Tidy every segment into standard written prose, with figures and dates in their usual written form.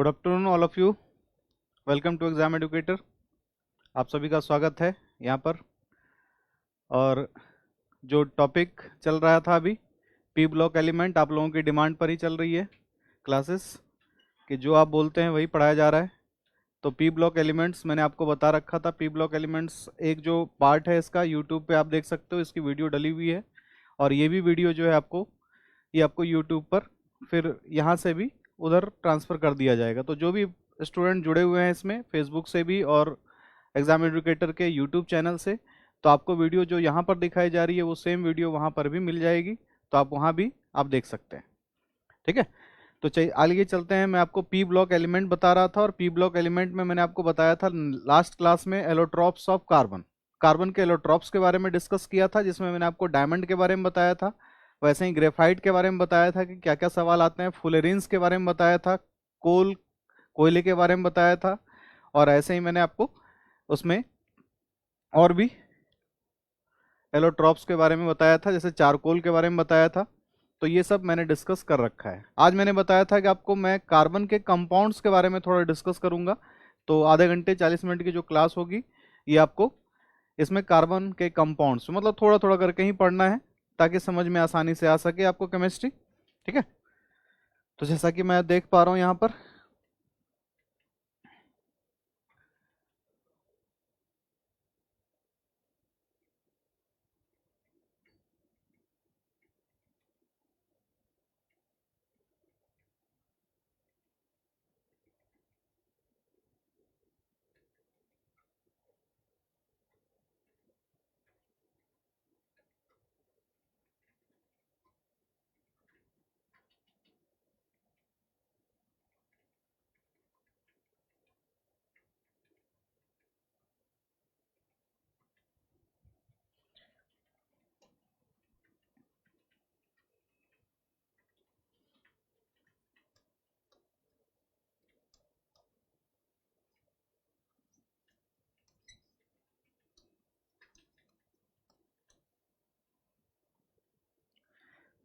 Good afternoon all of you. Welcome to exam educator. आप सभी का स्वागत है यहाँ पर। और जो टॉपिक चल रहा था अभी पी ब्लॉक एलिमेंट, आप लोगों की डिमांड पर ही चल रही है क्लासेस कि जो आप बोलते हैं वही पढ़ाया जा रहा है। तो पी ब्लॉक एलिमेंट्स मैंने आपको बता रखा था। पी ब्लॉक एलिमेंट्स एक जो पार्ट है इसका यूट्यूब पे आप देख सकते हो, इसकी वीडियो डली हुई है। और ये भी वीडियो जो है आपको यूट्यूब पर फिर यहाँ से भी उधर ट्रांसफ़र कर दिया जाएगा। तो जो भी स्टूडेंट जुड़े हुए हैं इसमें फेसबुक से भी और एग्जाम एडुकेटर के यूट्यूब चैनल से, तो आपको वीडियो जो यहाँ पर दिखाई जा रही है वो सेम वीडियो वहाँ पर भी मिल जाएगी, तो आप वहाँ भी आप देख सकते हैं। ठीक है, तो चलिए आगे चलते हैं। मैं आपको पी ब्लॉक एलिमेंट बता रहा था और पी ब्लॉक एलिमेंट में मैंने आपको बताया था लास्ट क्लास में एलोट्रॉप्स ऑफ कार्बन, कार्बन के एलोट्रॉप्स के बारे में डिस्कस किया था, जिसमें मैंने आपको डायमंड के बारे में बताया था, वैसे ही ग्रेफाइट के बारे में बताया था कि क्या क्या सवाल आते हैं, फुलेरिन्स के बारे में बताया था, कोयले के बारे में बताया था, और ऐसे ही मैंने आपको उसमें और भी एलोट्रॉप्स के बारे में बताया था, जैसे चारकोल के बारे में बताया था। तो ये सब मैंने डिस्कस कर रखा है। आज मैंने बताया था कि आपको मैं कार्बन के कंपाउंड्स के बारे में थोड़ा डिस्कस करूंगा। तो आधे घंटे 40 मिनट की जो क्लास होगी ये आपको इसमें कार्बन के कंपाउंड्स मतलब थोड़ा थोड़ा करके ही पढ़ना है ताकि समझ में आसानी से आ सके आपको केमिस्ट्री। ठीक है, तो जैसा कि मैं देख पा रहा हूँ यहाँ पर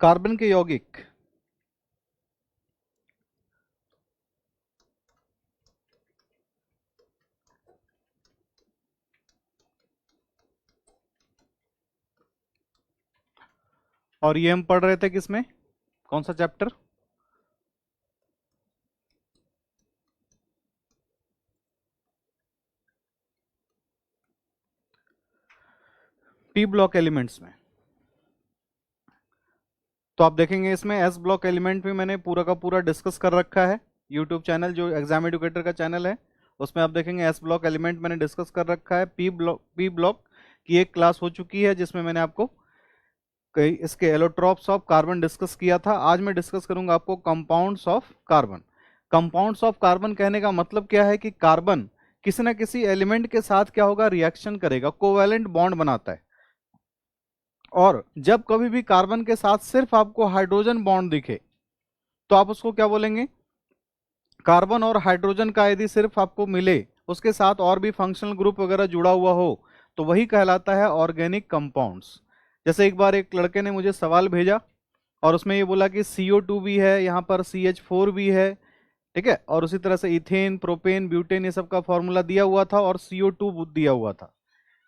कार्बन के यौगिक और ये हम पढ़ रहे थे किसमें, कौन सा चैप्टर? पी ब्लॉक एलिमेंट्स में। तो आप देखेंगे इसमें एस ब्लॉक एलिमेंट भी मैंने पूरा का पूरा डिस्कस कर रखा है। यूट्यूब चैनल जो एग्जाम एडुकेटर का चैनल है उसमें आप देखेंगे एस ब्लॉक एलिमेंट मैंने डिस्कस कर रखा है। पी ब्लॉक की एक क्लास हो चुकी है जिसमें मैंने आपको कई इसके एलोट्रॉप्स ऑफ कार्बन डिस्कस किया था। आज मैं डिस्कस करूंगा आपको compounds of carbon. Compounds of carbon कहने का मतलब क्या है कि कार्बन किसी ना किसी एलिमेंट के साथ क्या होगा, रिएक्शन करेगा, कोवैलेंट बॉन्ड बनाता है। और जब कभी भी कार्बन के साथ सिर्फ आपको हाइड्रोजन बॉन्ड दिखे तो आप उसको क्या बोलेंगे, कार्बन और हाइड्रोजन का यदि सिर्फ आपको मिले, उसके साथ और भी फंक्शनल ग्रुप वगैरह जुड़ा हुआ हो, तो वही कहलाता है ऑर्गेनिक कंपाउंड्स। जैसे एक बार एक लड़के ने मुझे सवाल भेजा और उसमें ये बोला कि CO2 भी है, यहाँ पर CH4 भी है, ठीक है, और उसी तरह से इथेन, प्रोपेन, ब्यूटेन ये सब का फॉर्मूला दिया हुआ था और CO2 दिया हुआ था।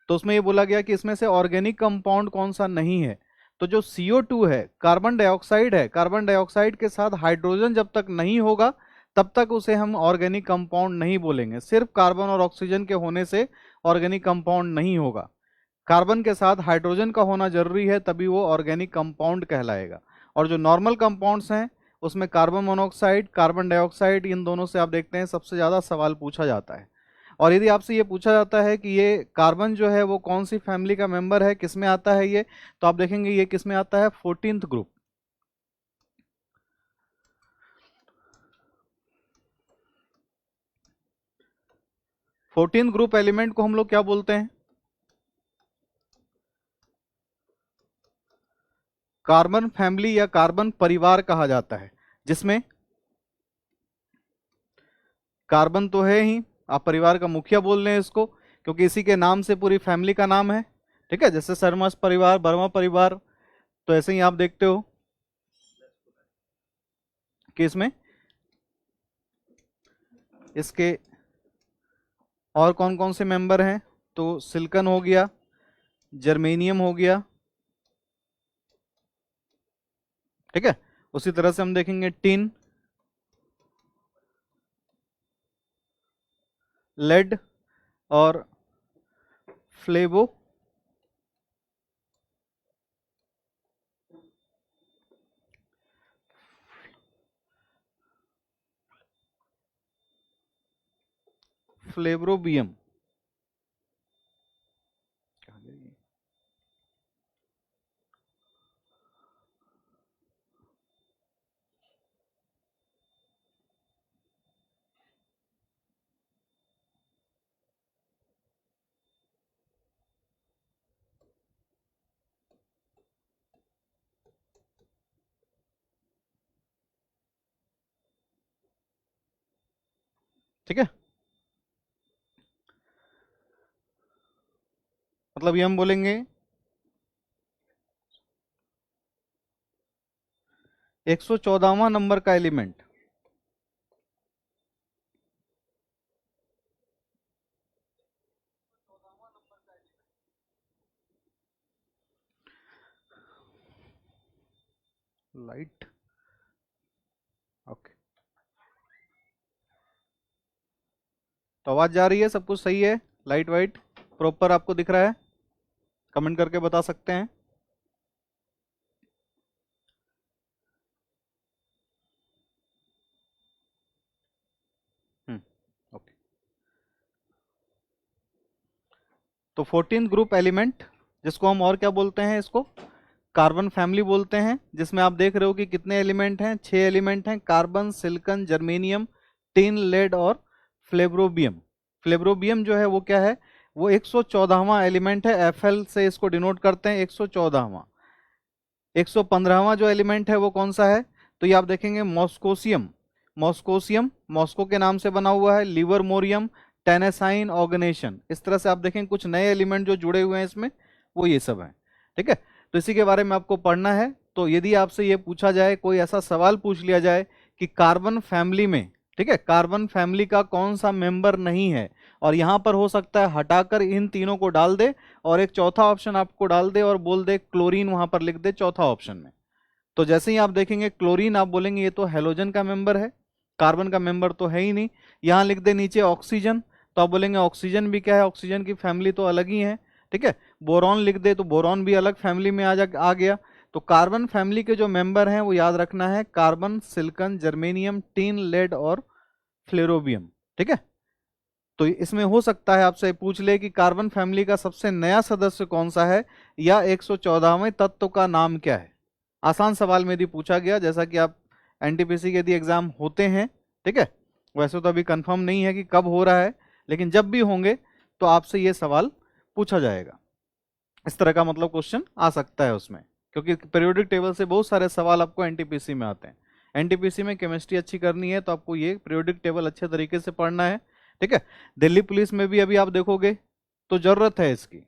तो उसमें ये बोला गया कि इसमें से ऑर्गेनिक कंपाउंड कौन सा नहीं है। तो जो CO2 है कार्बन डाइऑक्साइड है, कार्बन डाइऑक्साइड के साथ हाइड्रोजन जब तक नहीं होगा तब तक उसे हम ऑर्गेनिक कंपाउंड नहीं बोलेंगे। सिर्फ कार्बन और ऑक्सीजन के होने से ऑर्गेनिक कंपाउंड नहीं होगा, कार्बन के साथ हाइड्रोजन का होना जरूरी है, तभी वो ऑर्गेनिक कंपाउंड कहलाएगा। और जो नॉर्मल कंपाउंड्स हैं उसमें कार्बन मोनोऑक्साइड, कार्बन डाइऑक्साइड, इन दोनों से आप देखते हैं सबसे ज़्यादा सवाल पूछा जाता है। और यदि आपसे ये पूछा जाता है कि ये कार्बन जो है वो कौन सी फैमिली का मेंबर है, किस में आता है ये, तो आप देखेंगे ये किस में आता है, 14th group. Fourteen group element को हम लोग क्या बोलते हैं, कार्बन फैमिली या कार्बन परिवार कहा जाता है, जिसमें कार्बन तो है ही, आप परिवार का मुखिया बोल रहे हैं इसको क्योंकि इसी के नाम से पूरी फैमिली का नाम है। ठीक है, जैसे शर्मा परिवार, वर्मा परिवार, तो ऐसे ही आप देखते हो कि इसमें इसके और कौन कौन से मेंबर हैं, तो सिलिकॉन हो गया, जर्मेनियम हो गया, ठीक है। उसी तरह से हम देखेंगे टिन, लेड और फ्लेवो, फ्लेवरोबियम, ठीक है। मतलब ये हम बोलेंगे 114वां नंबर का एलिमेंट, लाइट, ओके। तो आवाज जा रही है, सब कुछ सही है, लाइट वाइट प्रॉपर आपको दिख रहा है, कमेंट करके बता सकते हैं। ओके। तो 14th ग्रुप एलिमेंट, जिसको हम और क्या बोलते हैं, इसको कार्बन फैमिली बोलते हैं, जिसमें आप देख रहे हो कि कितने एलिमेंट हैं, 6 एलिमेंट हैं, carbon, silicon, germanium, tin, lead और फ्लेवरोबियम। फ्लेवरोबियम जो है वो क्या है, वो 114वां एलिमेंट है, एफएल से इसको डिनोट करते हैं, 114वां। 115वां जो एलिमेंट है वो कौन सा है, तो ये आप देखेंगे मॉस्कोसियम। मॉस्कोसियम मॉस्को के नाम से बना हुआ है, लिवरमोरियम, टेनेसाइन, ऑर्गेनेशन, इस तरह से आप देखेंगे कुछ नए एलिमेंट जो जुड़े हुए हैं इसमें, वो ये सब है, ठीक है। तो इसी के बारे में आपको पढ़ना है। तो यदि आपसे ये पूछा जाए, कोई ऐसा सवाल पूछ लिया जाए कि कार्बन फैमिली में, ठीक है, कार्बन फैमिली का कौन सा मेंबर नहीं है, और यहां पर हो सकता है हटाकर इन तीनों को डाल दे और एक चौथा ऑप्शन आपको डाल दे और बोल दे क्लोरीन वहां पर लिख दे चौथा ऑप्शन में, तो जैसे ही आप देखेंगे क्लोरीन, आप बोलेंगे ये तो हेलोजन का मेंबर है, कार्बन का मेंबर तो है ही नहीं। यहां लिख दे नीचे ऑक्सीजन, तो आप बोलेंगे ऑक्सीजन भी क्या है, ऑक्सीजन की फैमिली तो अलग ही है, ठीक है। बोरॉन लिख दे तो बोरॉन भी अलग फैमिली में आ गया। तो कार्बन फैमिली के जो मेंबर हैं वो याद रखना है, carbon, silicon, germanium, tin, lead और फ्लेरोबियम, ठीक है। तो इसमें हो सकता है आपसे पूछ ले कि कार्बन फैमिली का सबसे नया सदस्य कौन सा है, या 114वें तत्व का नाम क्या है। आसान सवाल में यदि पूछा गया, जैसा कि आप एनटीपीसी के यदि एग्जाम होते हैं, ठीक है, वैसे तो अभी कंफर्म नहीं है कि कब हो रहा है, लेकिन जब भी होंगे तो आपसे ये सवाल पूछा जाएगा। इस तरह का मतलब क्वेश्चन आ सकता है उसमें, क्योंकि पीरियोडिक टेबल से बहुत सारे सवाल आपको एनटीपीसी में आते हैं। एनटीपीसी में केमिस्ट्री अच्छी करनी है तो आपको ये पीरियोडिक टेबल अच्छे तरीके से पढ़ना है, ठीक है। दिल्ली पुलिस में भी अभी आप देखोगे तो जरूरत है इसकी,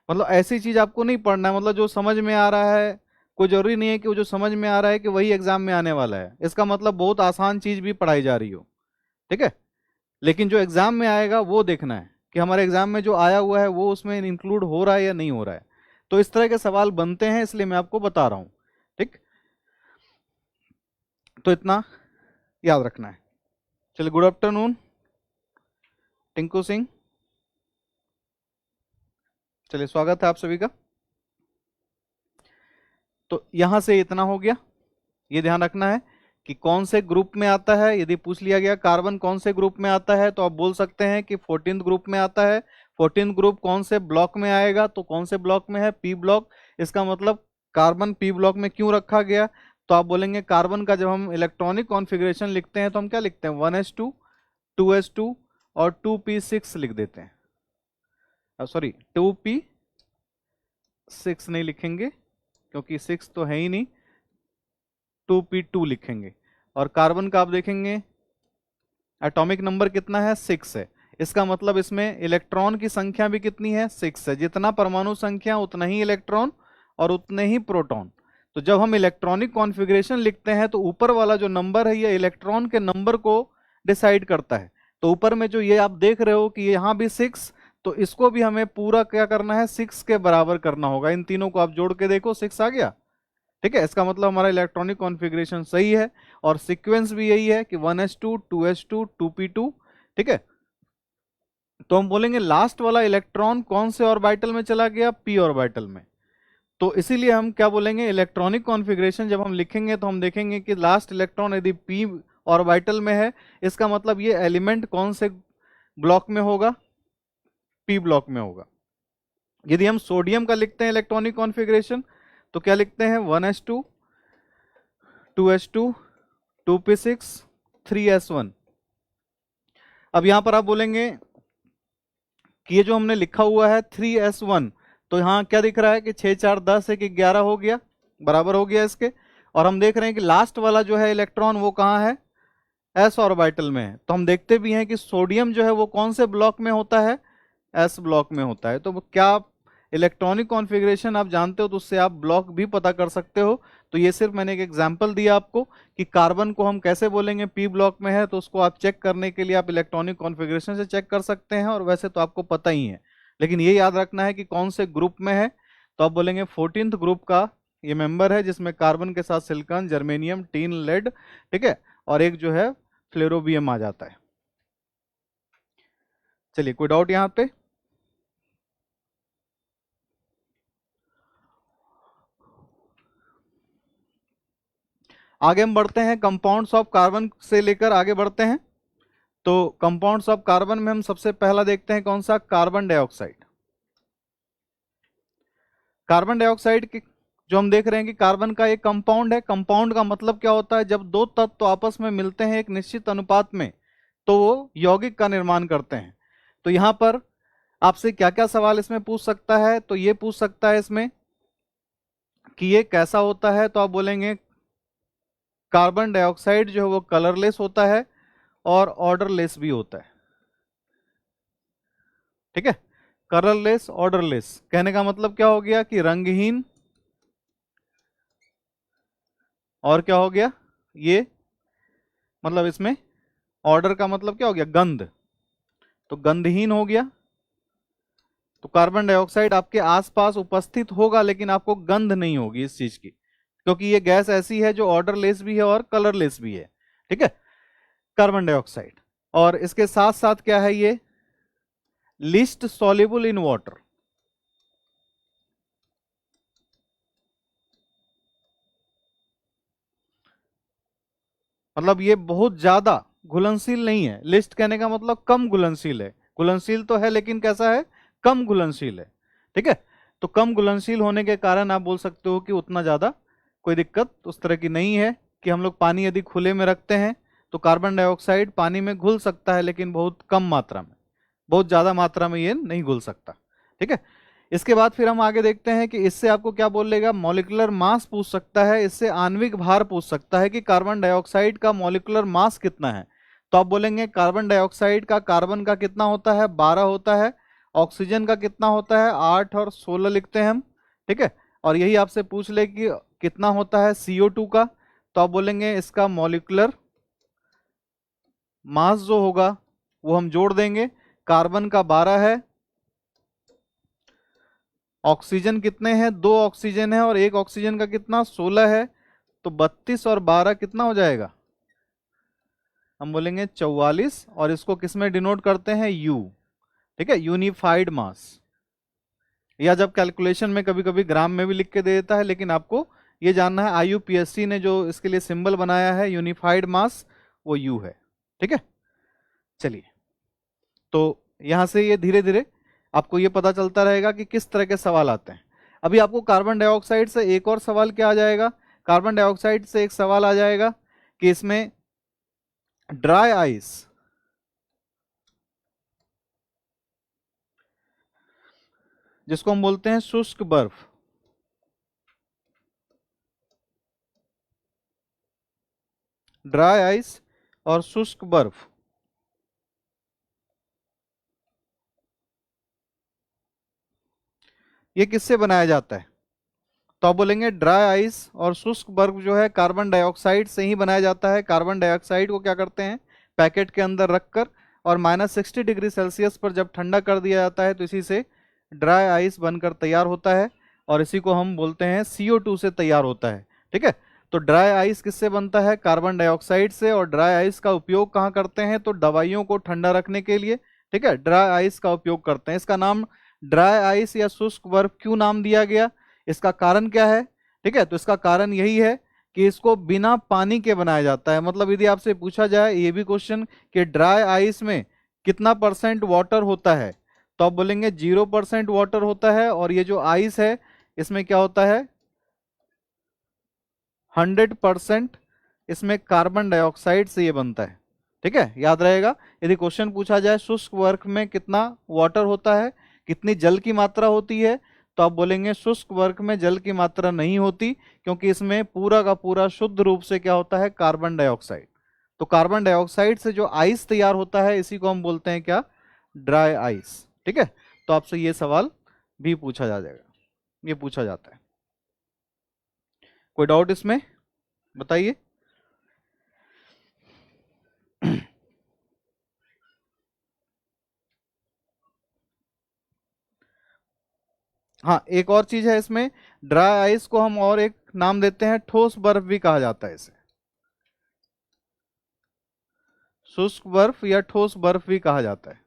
मतलब ऐसी चीज आपको नहीं पढ़ना है, मतलब जो समझ में आ रहा है, कोई जरूरी नहीं है कि वो जो समझ में आ रहा है कि वही एग्जाम में आने वाला है, इसका मतलब बहुत आसान चीज भी पढ़ाई जा रही हो, ठीक है। लेकिन जो एग्जाम में आएगा वो देखना है कि हमारे एग्जाम में जो आया हुआ है वो उसमें इंक्लूड हो रहा है या नहीं हो रहा है। तो इस तरह के सवाल बनते हैं, इसलिए मैं आपको बता रहा हूं, ठीक। तो इतना याद रखना है। चलिए, गुड आफ्टरनून टिंकू सिंह, चलिए स्वागत है आप सभी का। तो यहां से इतना हो गया, ये ध्यान रखना है कि कौन से ग्रुप में आता है। यदि पूछ लिया गया कार्बन कौन से ग्रुप में आता है, तो आप बोल सकते हैं कि 14th ग्रुप में आता है। 14th ग्रुप कौन से ब्लॉक में आएगा, तो कौन से ब्लॉक में है, पी ब्लॉक। इसका मतलब कार्बन पी ब्लॉक में क्यों रखा गया, तो आप बोलेंगे कार्बन का जब हम इलेक्ट्रॉनिक कॉन्फ़िगरेशन लिखते हैं तो हम क्या लिखते हैं, 1s2, 2s2 और 2p6 लिख देते हैं। सॉरी, 2p6 नहीं लिखेंगे क्योंकि 6 तो है ही नहीं, 2p2 लिखेंगे। और कार्बन का आप देखेंगे एटॉमिक नंबर कितना है, 6 है। इसका मतलब इसमें इलेक्ट्रॉन की संख्या भी कितनी है, 6 है। जितना परमाणु संख्या उतना ही इलेक्ट्रॉन और उतने ही प्रोटॉन। तो जब हम इलेक्ट्रॉनिक कॉन्फ़िगरेशन लिखते हैं तो ऊपर वाला जो नंबर है ये इलेक्ट्रॉन के नंबर को डिसाइड करता है। तो ऊपर में जो ये आप देख रहे हो कि यहाँ भी 6, तो इसको भी हमें पूरा क्या करना है, 6 के बराबर करना होगा। इन तीनों को आप जोड़ के देखो, 6 आ गया। ठीक है, इसका मतलब हमारा इलेक्ट्रॉनिक कॉन्फ़िगरेशन सही है, और सीक्वेंस भी यही है कि 1s2 2s2 2p2। ठीक है, तो हम बोलेंगे लास्ट वाला इलेक्ट्रॉन कौन से ऑर्बिटल में चला गया, p ऑर्बिटल में। तो इसीलिए हम क्या बोलेंगे, इलेक्ट्रॉनिक कॉन्फ़िगरेशन जब हम लिखेंगे तो हम देखेंगे कि लास्ट इलेक्ट्रॉन यदि p ऑर्बिटल में है, इसका मतलब ये एलिमेंट कौन से ब्लॉक में होगा, p ब्लॉक में होगा। यदि हम सोडियम का लिखते हैं इलेक्ट्रॉनिक कॉन्फ़िगरेशन, तो क्या लिखते हैं, 1s2 2s2 2p6 3s1। अब यहां पर आप बोलेंगे कि ये जो हमने लिखा हुआ है 3s1, तो यहाँ क्या दिख रहा है कि 6 4 10 1 11 हो गया, बराबर हो गया इसके। और हम देख रहे हैं कि लास्ट वाला जो है इलेक्ट्रॉन वो कहाँ है, s ऑर्बिटल में है। तो हम देखते भी हैं कि सोडियम जो है वो कौन से ब्लॉक में होता है, s ब्लॉक में होता है। तो क्या इलेक्ट्रॉनिक कॉन्फ़िगरेशन आप जानते हो तो उससे आप ब्लॉक भी पता कर सकते हो। तो ये सिर्फ मैंने एक एग्जांपल दिया आपको कि कार्बन को हम कैसे बोलेंगे, p ब्लॉक में है, तो उसको आप चेक करने के लिए आप इलेक्ट्रॉनिक कॉन्फ़िगरेशन से चेक कर सकते हैं, और वैसे तो आपको पता ही है, लेकिन ये याद रखना है कि कौन से ग्रुप में है। तो आप बोलेंगे 14th ग्रुप का ये मेंबर है, जिसमें कार्बन के साथ सिलिकॉन, जर्मेनियम, टीन, लेड, ठीक है, और एक जो है फ्लोरोबियम आ जाता है। चलिए, कोई डाउट यहाँ पे? आगे हम बढ़ते हैं, कंपाउंड्स ऑफ कार्बन से लेकर आगे बढ़ते हैं। तो कंपाउंड्स ऑफ कार्बन में हम सबसे पहला देखते हैं कौन सा, कार्बन डाइऑक्साइड। कार्बन डाइऑक्साइड की जो हम देख रहे हैं कि कार्बन का एक कंपाउंड है। कंपाउंड का मतलब क्या होता है, जब दो तत्व आपस में मिलते हैं एक निश्चित अनुपात में, तो वो यौगिक का निर्माण करते हैं। तो यहां पर आपसे क्या क्या सवाल इसमें पूछ सकता है, तो ये पूछ सकता है इसमें कि ये कैसा होता है। तो आप बोलेंगे कार्बन डाइऑक्साइड जो है वो कलरलेस होता है और ऑर्डरलेस भी होता है। ठीक है, कलरलेस, ऑर्डरलेस कहने का मतलब क्या हो गया कि रंगहीन, और क्या हो गया ये, मतलब इसमें ऑर्डर का मतलब क्या हो गया, गंध, तो गंधहीन हो गया। तो कार्बन डाइऑक्साइड आपके आसपास उपस्थित होगा लेकिन आपको गंध नहीं होगी इस चीज की, क्योंकि ये गैस ऐसी है जो ऑर्डरलेस भी है और कलरलेस भी है। ठीक है, कार्बन डाइऑक्साइड। और इसके साथ साथ क्या है, ये लिस्ट सॉल्युबल इन वाटर, मतलब ये बहुत ज्यादा घुलनशील नहीं है। लिस्ट कहने का मतलब कम घुलनशील है, घुलनशील तो है लेकिन कैसा है, कम घुलनशील है। ठीक है, तो कम घुलनशील होने के कारण आप बोल सकते हो कि उतना ज्यादा कोई दिक्कत उस तरह की नहीं है। कि हम लोग पानी यदि खुले में रखते हैं तो कार्बन डाइऑक्साइड पानी में घुल सकता है, लेकिन बहुत कम मात्रा में, बहुत ज्यादा मात्रा में ये नहीं घुल सकता। ठीक है, इसके बाद फिर हम आगे देखते हैं कि इससे आपको क्या बोलेगा, मॉलिक्यूलर मास पूछ सकता है, इससे आणविक भार पूछ सकता है कि कार्बन डाइऑक्साइड का मॉलिक्यूलर मास कितना है। तो आप बोलेंगे कार्बन डाइऑक्साइड का, कार्बन का कितना होता है, 12 होता है। ऑक्सीजन का कितना होता है, 8 और 16 लिखते हैं हम। ठीक है, और यही आपसे पूछ ले कि कितना होता है CO2 का, तो आप बोलेंगे इसका मॉलिक्यूलर मास जो होगा वो हम जोड़ देंगे। कार्बन का 12 है, ऑक्सीजन कितने हैं, 2 ऑक्सीजन है, और एक ऑक्सीजन का कितना, 16 है। तो 32 और 12 कितना हो जाएगा, हम बोलेंगे 44, और इसको किस में डिनोट करते हैं, U। ठीक है, यूनिफाइड मास, या जब कैलकुलेशन में कभी कभी ग्राम में भी लिख के दे देता है, लेकिन आपको ये जानना है IUPAC ने जो इसके लिए सिंबल बनाया है यूनिफाइड मास, वो U है। ठीक है, चलिए, तो यहां से ये धीरे धीरे आपको ये पता चलता रहेगा कि किस तरह के सवाल आते हैं। अभी आपको कार्बन डाइऑक्साइड से एक और सवाल क्या आ जाएगा, कार्बन डाइऑक्साइड से एक सवाल आ जाएगा कि इसमें ड्राई आइस, जिसको हम बोलते हैं शुष्क बर्फ, ड्राई आइस और शुष्क बर्फ, ये किससे बनाया जाता है। तो आप बोलेंगे ड्राई आइस और शुष्क बर्फ जो है कार्बन डाइऑक्साइड से ही बनाया जाता है। कार्बन डाइऑक्साइड को क्या करते हैं, पैकेट के अंदर रखकर और -60 डिग्री सेल्सियस पर जब ठंडा कर दिया जाता है तो इसी से ड्राई आइस बनकर तैयार होता है, और इसी को हम बोलते हैं CO2 से तैयार होता है। ठीक है, तो ड्राई आइस किससे बनता है? कार्बन डाइऑक्साइड से। और ड्राई आइस का उपयोग कहाँ करते हैं? तो दवाइयों को ठंडा रखने के लिए, ठीक है, ड्राई आइस का उपयोग करते हैं। इसका नाम ड्राई आइस या शुष्क बर्फ क्यों नाम दिया गया? इसका कारण क्या है? ठीक है, तो इसका कारण यही है कि इसको बिना पानी के बनाया जाता है। मतलब यदि आपसे पूछा जाए ये भी क्वेश्चन कि ड्राई आइस में कितना % वाटर होता है, तो आप बोलेंगे 0% वाटर होता है, और ये जो आइस है इसमें क्या होता है? 100% इसमें कार्बन डाइऑक्साइड से ये बनता है। ठीक है, याद रहेगा। यदि क्वेश्चन पूछा जाए शुष्क बर्फ में कितना वाटर होता है, कितनी जल की मात्रा होती है, तो आप बोलेंगे शुष्क बर्फ में जल की मात्रा नहीं होती, क्योंकि इसमें पूरा का पूरा शुद्ध रूप से क्या होता है? Carbon dioxide. तो कार्बन डाइऑक्साइड से जो आइस तैयार होता है इसी को हम बोलते हैं क्या? Dry ice. ठीक है, तो आपसे ये सवाल भी पूछा जा जाएगा, ये पूछा जाता है। कोई डाउट इसमें? बताइए। हाँ, एक और चीज है इसमें, ड्राई आइस को हम और एक नाम देते हैं, ठोस बर्फ भी कहा जाता है इसे। शुष्क बर्फ या ठोस बर्फ भी कहा जाता है।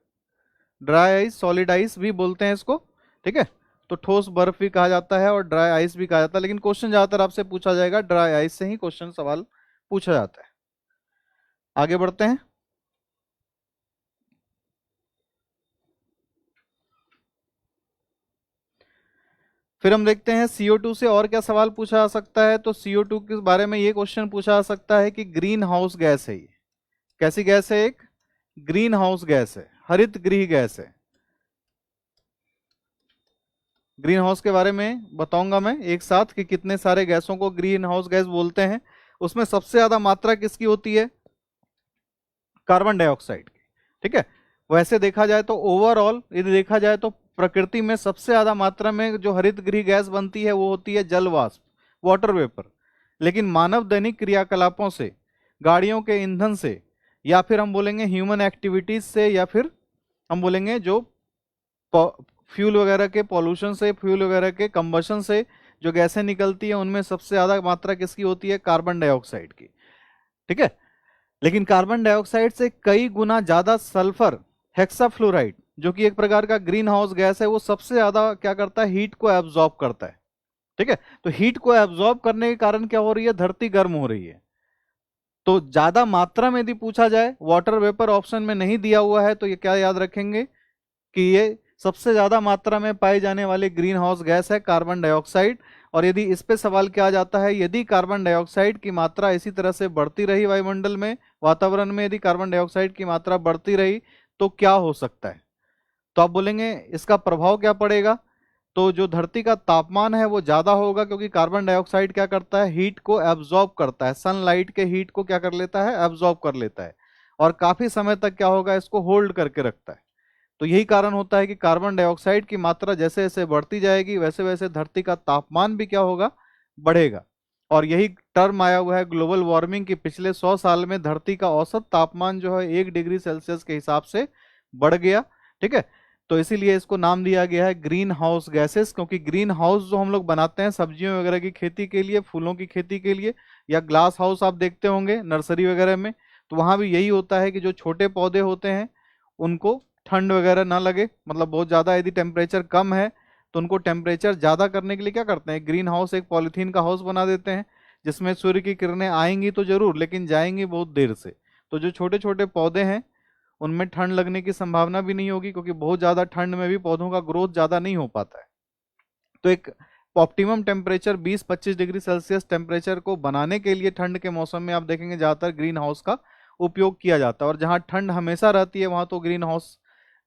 ड्राई आइस, सॉलिड आइस भी बोलते हैं इसको। ठीक है, तो ठोस बर्फ भी कहा जाता है और ड्राई आइस भी कहा जाता है, लेकिन क्वेश्चन ज्यादातर आपसे पूछा जाएगा ड्राई आइस से ही क्वेश्चन सवाल पूछा जाता है। आगे बढ़ते हैं। फिर हम देखते हैं CO2 से और क्या सवाल पूछा जा सकता है। तो CO2 के बारे में ये क्वेश्चन पूछा जा सकता है कि ग्रीन हाउस गैस है ये। कैसी गैस है? एक ग्रीन हाउस गैस है, हरित गृह गैस है। ग्रीन हाउस के बारे में बताऊंगा मैं एक साथ कि कितने सारे गैसों को ग्रीन हाउस गैस बोलते हैं। उसमें सबसे ज्यादा मात्रा किसकी होती है? कार्बन डाइऑक्साइड की। ठीक है, वैसे देखा जाए तो ओवरऑल यदि देखा जाए तो प्रकृति में सबसे ज्यादा मात्रा में जो हरित गृह गैस बनती है वो होती है जल वाष्प, वाटर वेपर। लेकिन मानव दैनिक क्रियाकलापों से, गाड़ियों के ईंधन से, या फिर हम बोलेंगे ह्यूमन एक्टिविटीज से, या फिर हम बोलेंगे जो फ्यूल वगैरह के पॉल्यूशन से, फ्यूल वगैरह के कंबशन से जो गैसें निकलती है उनमें सबसे ज्यादा मात्रा किसकी होती है? कार्बन डाइऑक्साइड की। ठीक है, लेकिन कार्बन डाइऑक्साइड से कई गुना ज्यादा सल्फर हेक्साफ्लोराइड, जो कि एक प्रकार का ग्रीन हाउस गैस है, वो सबसे ज्यादा क्या करता है? हीट को एब्जॉर्ब करता है। ठीक है, तो हीट को एब्जॉर्ब करने के कारण क्या हो रही है? धरती गर्म हो रही है। तो ज्यादा मात्रा में यदि पूछा जाए, वाटर वेपर ऑप्शन में नहीं दिया हुआ है, तो ये क्या याद रखेंगे कि ये सबसे ज्यादा मात्रा में पाई जाने वाली ग्रीन हाउस गैस है कार्बन डाइऑक्साइड। और यदि इस पे सवाल किया जाता है, यदि कार्बन डाइऑक्साइड की मात्रा इसी तरह से बढ़ती रही वायुमंडल में, वातावरण में यदि कार्बन डाइऑक्साइड की मात्रा बढ़ती रही तो क्या हो सकता है? तो आप बोलेंगे इसका प्रभाव क्या पड़ेगा? तो जो धरती का तापमान है वो ज्यादा होगा, क्योंकि कार्बन डाइऑक्साइड क्या करता है? हीट को एब्जॉर्ब करता है, सनलाइट के हीट को क्या कर लेता है? एब्जॉर्ब कर लेता है, और काफी समय तक क्या होगा? इसको होल्ड करके रखता है। तो यही कारण होता है कि कार्बन डाइऑक्साइड की मात्रा जैसे जैसे बढ़ती जाएगी वैसे वैसे धरती का तापमान भी क्या होगा? बढ़ेगा। और यही टर्म आया हुआ है ग्लोबल वार्मिंग की। पिछले 100 साल में धरती का औसत तापमान जो है 1 डिग्री सेल्सियस के हिसाब से बढ़ गया। ठीक है, तो इसीलिए इसको नाम दिया गया है ग्रीन हाउस गैसेस, क्योंकि ग्रीन हाउस जो हम लोग बनाते हैं सब्जियों वगैरह की खेती के लिए, फूलों की खेती के लिए, या ग्लास हाउस आप देखते होंगे नर्सरी वगैरह में, तो वहां भी यही होता है कि जो छोटे पौधे होते हैं उनको ठंड वगैरह ना लगे, मतलब बहुत ज़्यादा यदि टेम्परेचर कम है तो उनको टेम्परेचर ज़्यादा करने के लिए क्या करते हैं? ग्रीन हाउस, एक पॉलीथीन का हाउस बना देते हैं, जिसमें सूर्य की किरणें आएंगी तो जरूर, लेकिन जाएंगी बहुत देर से। तो जो छोटे छोटे पौधे हैं उनमें ठंड लगने की संभावना भी नहीं होगी, क्योंकि बहुत ज़्यादा ठंड में भी पौधों का ग्रोथ ज़्यादा नहीं हो पाता है। तो एक optimum temperature 20-25 degree Celsius temperature को बनाने के लिए ठंड के मौसम में आप देखेंगे ज़्यादातर ग्रीन हाउस का उपयोग किया जाता है। और जहाँ ठंड हमेशा रहती है वहाँ तो ग्रीन हाउस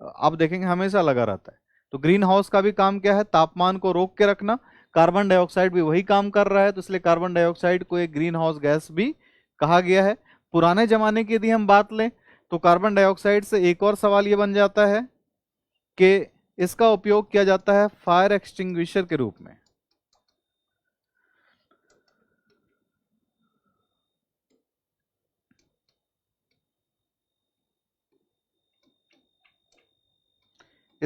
आप देखेंगे हमेशा लगा रहता है। तो ग्रीन हाउस का भी काम क्या है? तापमान को रोक के रखना। कार्बन डाइऑक्साइड भी वही काम कर रहा है, तो इसलिए कार्बन डाइऑक्साइड को एक ग्रीन हाउस गैस भी कहा गया है। पुराने जमाने की यदि हम बात लें तो कार्बन डाइऑक्साइड से एक और सवाल ये बन जाता है कि इसका उपयोग किया जाता है फायर एक्सटिंग्विशर के रूप में।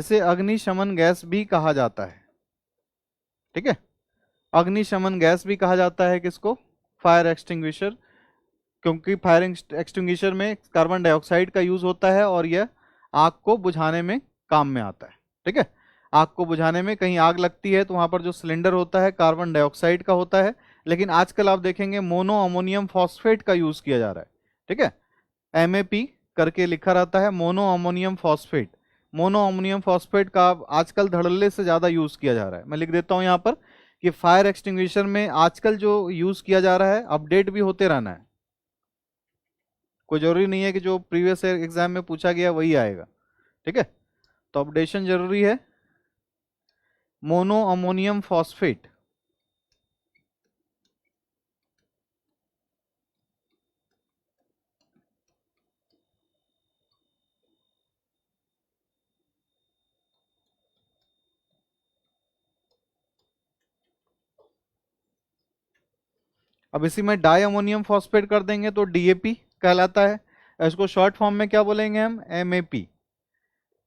इसे अग्निशमन गैस भी कहा जाता है। ठीक है, अग्निशमन गैस भी कहा जाता है किसको? फायर एक्सटिंग्विशर, क्योंकि फायर एक्सटिंग्विशर में कार्बन डाइऑक्साइड का यूज होता है और यह आग को बुझाने में काम में आता है। ठीक है, आग को बुझाने में कहीं आग लगती है तो वहां पर जो सिलेंडर होता है कार्बन डाइऑक्साइड का होता है, लेकिन आजकल आप देखेंगे मोनो अमोनियम फॉस्फेट का यूज किया जा रहा है। ठीक है, MAP करके लिखा रहता है, mono ammonium phosphate. Mono ammonium phosphate का आजकल धड़ल्ले से ज्यादा यूज किया जा रहा है। मैं लिख देता हूं यहाँ पर कि फायर एक्सटिंग्विशर में आजकल जो यूज किया जा रहा है अपडेट भी होते रहना है। कोई जरूरी नहीं है कि जो प्रीवियस एग्जाम में पूछा गया वही आएगा। ठीक है, तो अपडेशन जरूरी है। मोनो अमोनियम फॉस्फेट, अब इसी में डाई अमोनियम फॉस्फेट कर देंगे तो DAP कहलाता है। इसको शॉर्ट फॉर्म में क्या बोलेंगे हम? MAP।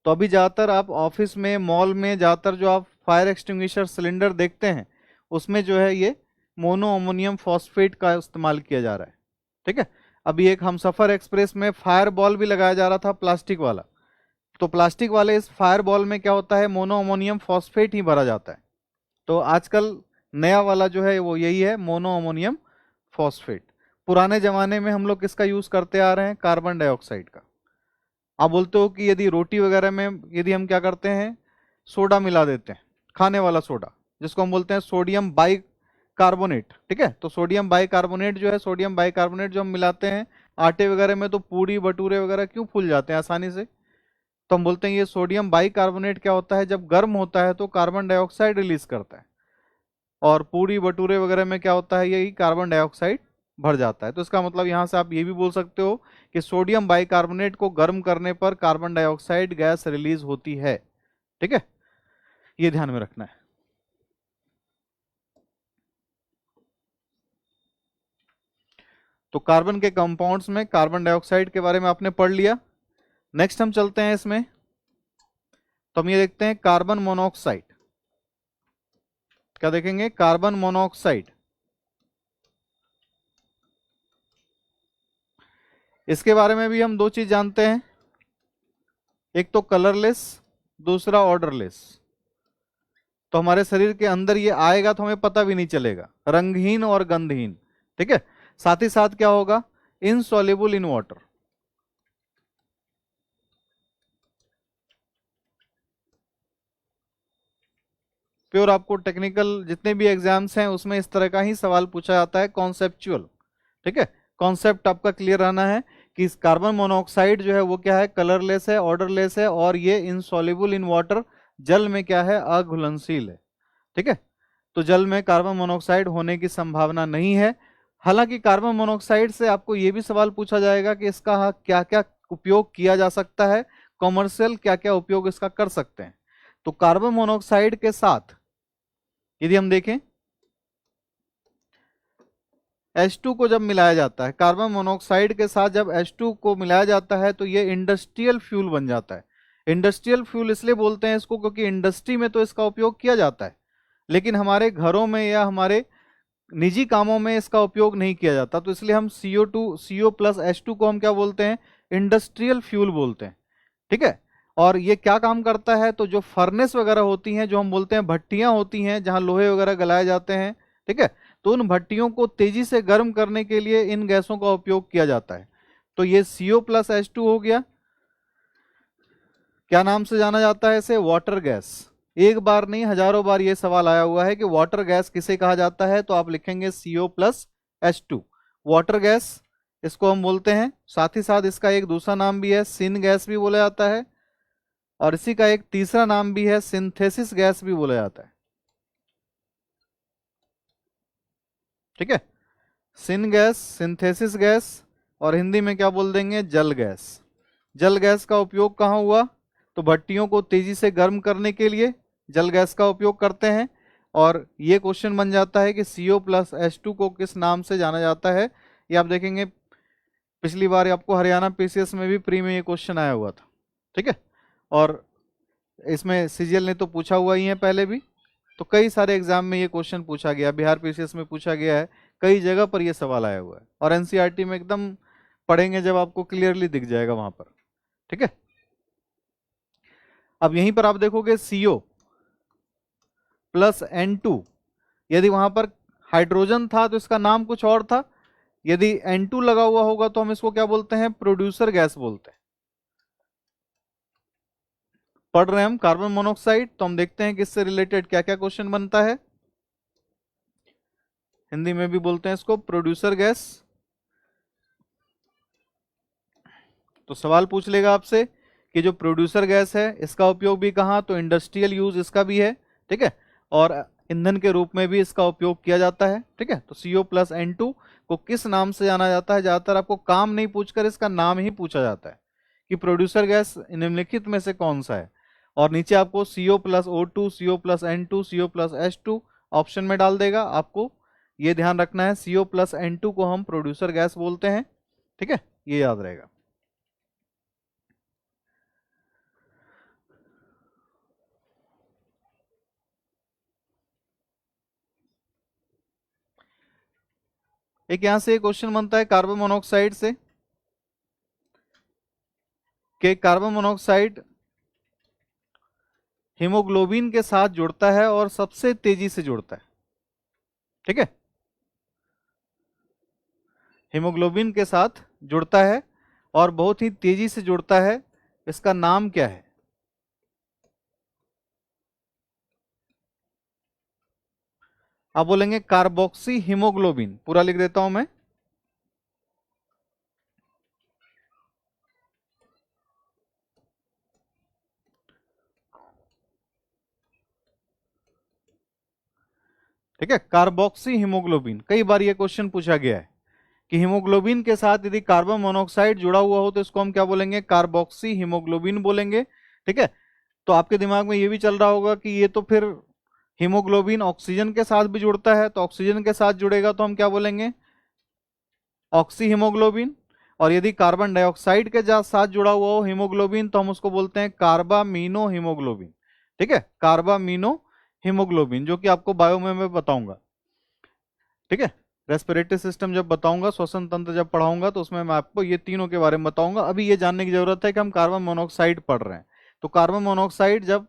तो अभी ज़्यादातर आप ऑफिस में, मॉल में ज़्यादातर जो आप फायर एक्सटिंग्विशर सिलेंडर देखते हैं उसमें जो है ये मोनो अमोनियम फॉस्फेट का इस्तेमाल किया जा रहा है। ठीक है, अभी एक हमसफर एक्सप्रेस में फायर बॉल भी लगाया जा रहा था प्लास्टिक वाला, तो प्लास्टिक वाले इस फायर बॉल में क्या होता है? मोनो अमोनियम फॉस्फेट ही भरा जाता है। तो आजकल नया वाला जो है वो यही है, मोनो अमोनियम फॉस्फेट। पुराने जमाने में हम लोग किसका यूज करते आ रहे हैं? कार्बन डाइऑक्साइड का। आप बोलते हो कि यदि रोटी वगैरह में यदि हम क्या करते हैं, सोडा मिला देते हैं, खाने वाला सोडा जिसको हम बोलते हैं सोडियम बाई कार्बोनेट। ठीक है, तो सोडियम बाई कार्बोनेट जो है, सोडियम बाई कार्बोनेट जो हम मिलाते हैं आटे वगैरह में, तो पूरी भटूरे वगैरह क्यों फूल जाते हैं आसानी से? तो हम बोलते हैं ये सोडियम बाई कार्बोनेट क्या होता है, जब गर्म होता है तो कार्बन डाइऑक्साइड रिलीज करता है, और पूरी भटूरे वगैरह में क्या होता है, यही कार्बन डाइऑक्साइड भर जाता है। तो इसका मतलब यहाँ से आप ये भी बोल सकते हो कि सोडियम बाइकार्बोनेट को गर्म करने पर कार्बन डाइऑक्साइड गैस रिलीज होती है। ठीक है, ये ध्यान में रखना है। तो कार्बन के कंपाउंड्स में कार्बन डाइऑक्साइड के बारे में आपने पढ़ लिया। नेक्स्ट हम चलते हैं इसमें, तो हम ये देखते हैं कार्बन मोनोऑक्साइड। क्या देखेंगे? Carbon monoxide. इसके बारे में भी हम दो चीज जानते हैं, एक तो कलरलेस, दूसरा ऑर्डरलेस। तो हमारे शरीर के अंदर ये आएगा तो हमें पता भी नहीं चलेगा, रंगहीन और गंधहीन। ठीक है, साथ ही साथ क्या होगा? Insoluble in water. प्योर आपको टेक्निकल जितने भी एग्जाम्स हैं उसमें इस तरह का ही सवाल पूछा जाता है, कॉन्सेप्चुअल। ठीक है, कॉन्सेप्ट आपका क्लियर रहना है कि इस कार्बन मोनोऑक्साइड जो है वो क्या है? कलरलेस है, ऑर्डरलेस है, और ये इनसॉल्युबल इन वाटर, जल में क्या है? अघुलनशील है। ठीक है, तो जल में कार्बन मोनोऑक्साइड होने की संभावना नहीं है। हालांकि कार्बन मोनोऑक्साइड से आपको ये भी सवाल पूछा जाएगा कि इसका क्या क्या उपयोग किया जा सकता है, कॉमर्शियल क्या क्या उपयोग इसका कर सकते हैं। तो कार्बन मोनोऑक्साइड के साथ यदि हम देखें H2 को जब मिलाया जाता है, कार्बन मोनोऑक्साइड के साथ जब H2 को मिलाया जाता है तो ये इंडस्ट्रियल फ्यूल बन जाता है। इंडस्ट्रियल फ्यूल इसलिए बोलते हैं इसको क्योंकि इंडस्ट्री में तो इसका उपयोग किया जाता है, लेकिन हमारे घरों में या हमारे निजी कामों में इसका उपयोग नहीं किया जाता। तो इसलिए हम CO प्लस H2 को हम क्या बोलते हैं? इंडस्ट्रियल फ्यूल बोलते हैं। ठीक है, और ये क्या काम करता है? तो जो फर्नेस वगैरह होती हैं, जो हम बोलते हैं भट्टियां होती हैं जहां लोहे वगैरह गलाए जाते हैं, ठीक है, तो उन भट्टियों को तेजी से गर्म करने के लिए इन गैसों का उपयोग किया जाता है। तो ये CO प्लस H2 हो गया। क्या नाम से जाना जाता है इसे? Water gas. एक बार नहीं हजारों बार ये सवाल आया हुआ है कि वाटर गैस किसे कहा जाता है, तो आप लिखेंगे CO plus H2, water gas इसको हम बोलते हैं। साथ ही साथ इसका एक दूसरा नाम भी है, सिन गैस भी बोला जाता है, और इसी का एक तीसरा नाम भी है, सिंथेसिस गैस भी बोला जाता है। ठीक है, सिन गैस, सिंथेसिस गैस, और हिंदी में क्या बोल देंगे? जल गैस। जल गैस का उपयोग कहाँ हुआ? तो भट्टियों को तेजी से गर्म करने के लिए जल गैस का उपयोग करते हैं। और ये क्वेश्चन बन जाता है कि CO प्लस H2 को किस नाम से जाना जाता है। ये आप देखेंगे पिछली बार आपको हरियाणा PCS में भी प्री में ये क्वेश्चन आया हुआ था। ठीक है, और इसमें सीजीएल ने तो पूछा हुआ ही है पहले भी, तो कई सारे एग्जाम में ये क्वेश्चन पूछा गया, बिहार पीसीएस में पूछा गया है, कई जगह पर ये सवाल आया हुआ है, और एनसीईआरटी में एकदम पढ़ेंगे जब आपको क्लियरली दिख जाएगा वहां पर। ठीक है, अब यहीं पर आप देखोगे CO प्लस N2, यदि वहां पर हाइड्रोजन था तो इसका नाम कुछ और था, यदि N2 लगा हुआ होगा तो हम इसको क्या बोलते हैं, प्रोड्यूसर गैस बोलते हैं। पढ़ रहे हैं हम कार्बन मोनोऑक्साइड, तो हम देखते हैं कि इससे रिलेटेड क्या क्या क्वेश्चन बनता है। हिंदी में भी बोलते हैं इसको प्रोड्यूसर गैस। तो सवाल पूछ लेगा आपसे कि जो प्रोड्यूसर गैस है इसका उपयोग भी कहाँ, तो इंडस्ट्रियल यूज इसका भी है। ठीक है, और ईंधन के रूप में भी इसका उपयोग किया जाता है। ठीक है, तो CO प्लस N2 को किस नाम से जाना जाता है, ज्यादातर आपको काम नहीं पूछकर इसका नाम ही पूछा जाता है कि प्रोड्यूसर गैस निम्नलिखित में से कौन सा है, और नीचे आपको CO plus O2, CO plus N2, CO plus H2 option में डाल देगा। आपको ये ध्यान रखना है CO प्लस N2 को हम प्रोड्यूसर गैस बोलते हैं। ठीक है, ये याद रहेगा। एक यहां से क्वेश्चन बनता है कार्बन मोनोऑक्साइड से कि कार्बन मोनोऑक्साइड हीमोग्लोबिन के साथ जुड़ता है और सबसे तेजी से जुड़ता है। ठीक है, हीमोग्लोबिन के साथ जुड़ता है और बहुत ही तेजी से जुड़ता है, इसका नाम क्या है? आप बोलेंगे कार्बोक्सी हीमोग्लोबिन, पूरा लिख देता हूं मैं। ठीक है, कार्बोक्सी हीमोग्लोबिन, कई बार ये क्वेश्चन पूछा गया है कि हीमोग्लोबिन के साथ यदि कार्बन मोनोऑक्साइड जुड़ा हुआ हो तो इसको हम क्या बोलेंगे, कार्बोक्सी हीमोग्लोबिन बोलेंगे। ठीक है, तो आपके दिमाग में ये भी चल रहा होगा कि ये तो फिर हीमोग्लोबिन ऑक्सीजन के साथ भी जुड़ता है, तो ऑक्सीजन के साथ जुड़ेगा तो हम क्या बोलेंगे, ऑक्सी हीमोग्लोबिन। और यदि कार्बन डाइऑक्साइड के साथ जुड़ा हुआ हो हीमोग्लोबिन तो हम उसको बोलते हैं कार्बामीनो हीमोग्लोबिन। ठीक है, कार्बामीनो हीमोग्लोबिन, जो कि आपको बायो में मैं बताऊंगा। ठीक है, रेस्पिरेटरी सिस्टम जब बताऊंगा, श्वसन तंत्र जब पढ़ाऊंगा तो उसमें मैं आपको ये तीनों के बारे में बताऊंगा। अभी ये जानने की जरूरत है कि हम कार्बन मोनोऑक्साइड पढ़ रहे हैं, तो कार्बन मोनोऑक्साइड जब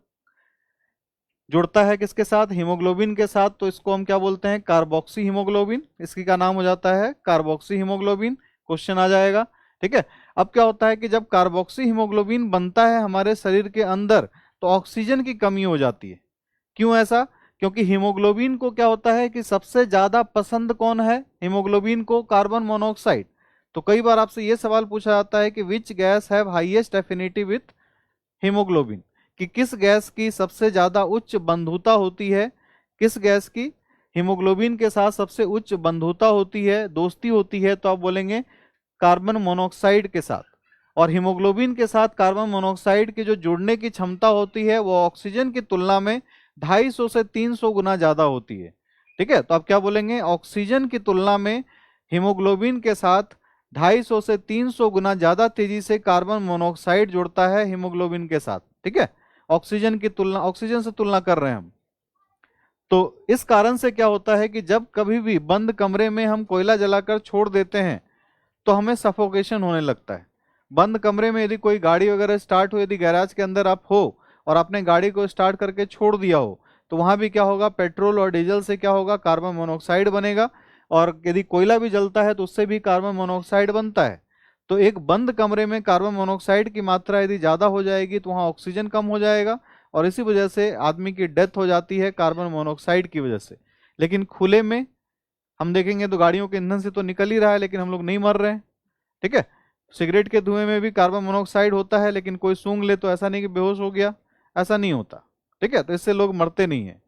जुड़ता है किसके साथ, हीमोग्लोबिन के साथ, तो इसको हम क्या बोलते हैं, कार्बोक्सी हीमोग्लोबिन। इसकी का नाम हो जाता है कार्बोक्सी हीमोग्लोबिन, क्वेश्चन आ जाएगा। ठीक है, अब क्या होता है कि जब कार्बोक्सी हीमोग्लोबिन बनता है हमारे शरीर के अंदर तो ऑक्सीजन की कमी हो जाती है। क्यों ऐसा, क्योंकि हीमोग्लोबिन को क्या होता है कि सबसे ज्यादा पसंद कौन है, हीमोग्लोबिन को कार्बन मोनोऑक्साइड। तो कई बार आपसे यह सवाल पूछा जाता है कि which guys have highest affinity with haemoglobin, कि किस गैस की सबसे ज्यादा उच्च बंधुता होती है, किस गैस की हीमोग्लोबिन के साथ सबसे उच्च बंधुता होती है, दोस्ती होती है, तो आप बोलेंगे कार्बन मोनोऑक्साइड के साथ। और हीमोग्लोबिन के साथ कार्बन मोनोऑक्साइड की जो जुड़ने की क्षमता होती है वो ऑक्सीजन की तुलना में 250 से 300 गुना ज्यादा होती है। ठीक है, तो आप क्या बोलेंगे, ऑक्सीजन की तुलना में हीमोग्लोबिन के साथ 250 से 300 गुना ज्यादा तेजी से कार्बन मोनोऑक्साइड जुड़ता है हीमोग्लोबिन के साथ। ठीक है, ऑक्सीजन की तुलना, ऑक्सीजन से तुलना कर रहे हैं हम। तो इस कारण से क्या होता है कि जब कभी भी बंद कमरे में हम कोयला जलाकर छोड़ देते हैं तो हमें सफोकेशन होने लगता है। बंद कमरे में यदि कोई गाड़ी वगैरह स्टार्ट हो, यदि गैराज के अंदर आप हो और आपने गाड़ी को स्टार्ट करके छोड़ दिया हो, तो वहां भी क्या होगा, पेट्रोल और डीजल से क्या होगा, कार्बन मोनोऑक्साइड बनेगा। और यदि कोयला भी जलता है तो उससे भी कार्बन मोनोऑक्साइड बनता है। तो एक बंद कमरे में कार्बन मोनोऑक्साइड की मात्रा यदि ज़्यादा हो जाएगी तो वहाँ ऑक्सीजन कम हो जाएगा, और इसी वजह से आदमी की डेथ हो जाती है कार्बन मोनोऑक्साइड की वजह से। लेकिन खुले में हम देखेंगे तो गाड़ियों के ईंधन से तो निकल ही रहा है, लेकिन हम लोग नहीं मर रहे हैं। ठीक है, सिगरेट के धुएं में भी कार्बन मोनोऑक्साइड होता है, लेकिन कोई सूंघ ले तो ऐसा नहीं कि बेहोश हो गया, ऐसा नहीं होता। ठीक है, तो इससे लोग मरते नहीं है।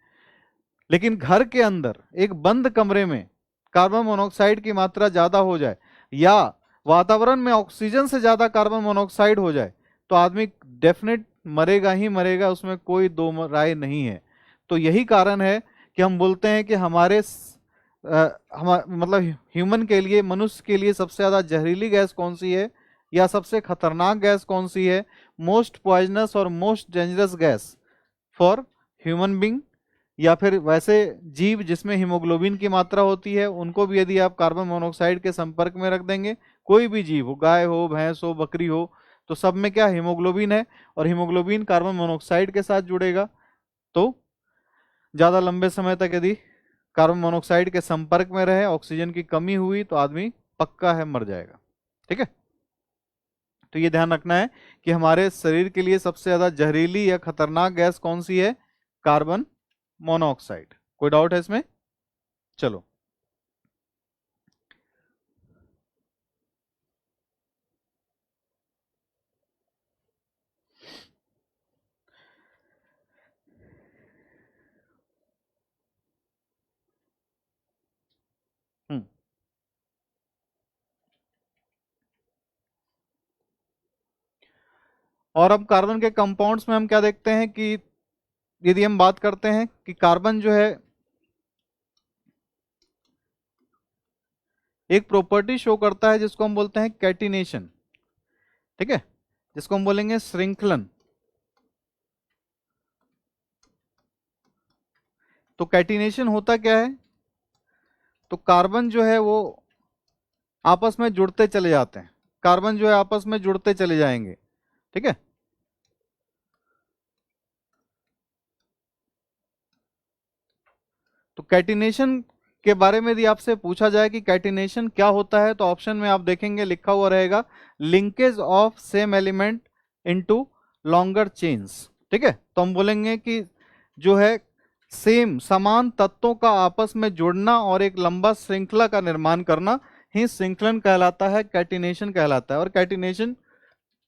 लेकिन घर के अंदर एक बंद कमरे में कार्बन मोनोऑक्साइड की मात्रा ज्यादा हो जाए या वातावरण में ऑक्सीजन से ज्यादा कार्बन मोनोऑक्साइड हो जाए तो आदमी डेफिनेट मरेगा ही मरेगा, उसमें कोई दो राय नहीं है। तो यही कारण है कि हम बोलते हैं कि हमारे मतलब ह्यूमन के लिए, मनुष्य के लिए सबसे ज्यादा जहरीली गैस कौन सी है या सबसे खतरनाक गैस कौन सी है, मोस्ट पॉइजनस और most dangerous gas for human being, या फिर वैसे जीव जिसमें हीमोग्लोबिन की मात्रा होती है उनको भी यदि आप कार्बन मोनोऑक्साइड के संपर्क में रख देंगे, कोई भी जीव हो, गाय हो, भैंस हो, बकरी हो, तो सब में क्या हीमोग्लोबिन है, और हीमोग्लोबिन कार्बन मोनोऑक्साइड के साथ जुड़ेगा, तो ज़्यादा लंबे समय तक यदि कार्बन मोनोऑक्साइड के संपर्क में रहे, ऑक्सीजन की कमी हुई, तो आदमी पक्का है मर जाएगा। ठीक है, तो ये ध्यान रखना है कि हमारे शरीर के लिए सबसे ज्यादा जहरीली या खतरनाक गैस कौन सी है? Carbon monoxide. कोई डाउट है इसमें? चलो, हम्म, और अब कार्बन के कंपाउंड्स में हम क्या देखते हैं कि यदि हम बात करते हैं कि कार्बन जो है एक प्रॉपर्टी शो करता है जिसको हम बोलते हैं कैटिनेशन। ठीक है, जिसको हम बोलेंगे श्रृंखलन। तो कैटिनेशन होता क्या है? तो कार्बन जो है वो आपस में जुड़ते चले जाते हैं, कार्बन जो है आपस में जुड़ते चले जाएंगे। ठीक है, तो कैटिनेशन के बारे में यदि आपसे पूछा जाए कि कैटिनेशन क्या होता है, तो ऑप्शन में आप देखेंगे लिखा हुआ रहेगा linkage of same element into longer chains. ठीक है, तो हम बोलेंगे कि जो है सेम समान तत्वों का आपस में जुड़ना और एक लंबा श्रृंखला का निर्माण करना ही श्रृंखलन कहलाता है, कैटिनेशन कहलाता है। और कैटिनेशन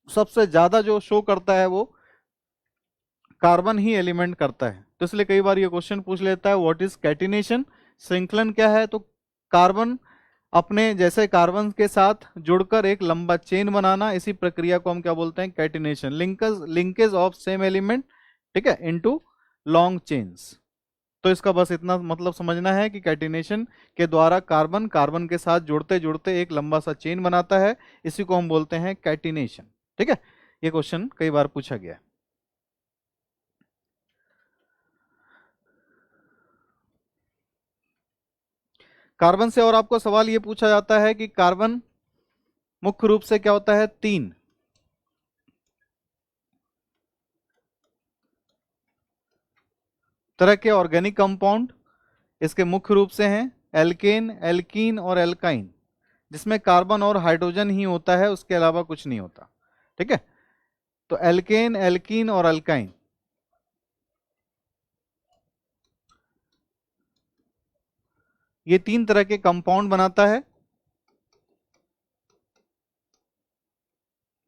सबसे ज्यादा जो शो करता है वो कार्बन ही एलिमेंट करता है। तो इसलिए कई बार ये क्वेश्चन पूछ लेता है व्हाट इज कैटिनेशन, श्रृंखलन क्या है? तो कार्बन अपने जैसे कार्बन के साथ जुड़कर एक लंबा चेन बनाना, इसी प्रक्रिया को हम क्या बोलते हैं? Catenation, linkage linkage of same element, ठीक है, इनटू लॉन्ग चेन्स। तो इसका बस इतना मतलब समझना है कि कैटिनेशन के द्वारा कार्बन कार्बन के साथ जुड़ते जुड़ते एक लंबा सा चेन बनाता है, इसी को हम बोलते हैं कैटिनेशन। ठीक है, ये क्वेश्चन कई बार पूछा गया है। कार्बन से और आपको सवाल ये पूछा जाता है कि कार्बन मुख्य रूप से क्या होता है? तीन तरह के ऑर्गेनिक कंपाउंड इसके मुख्य रूप से हैं, एल्केन, एल्कीन और एल्काइन, जिसमें कार्बन और हाइड्रोजन ही होता है, उसके अलावा कुछ नहीं होता। ठीक है, तो एल्केन, एल्कीन और अल्काइन, ये तीन तरह के कंपाउंड बनाता है।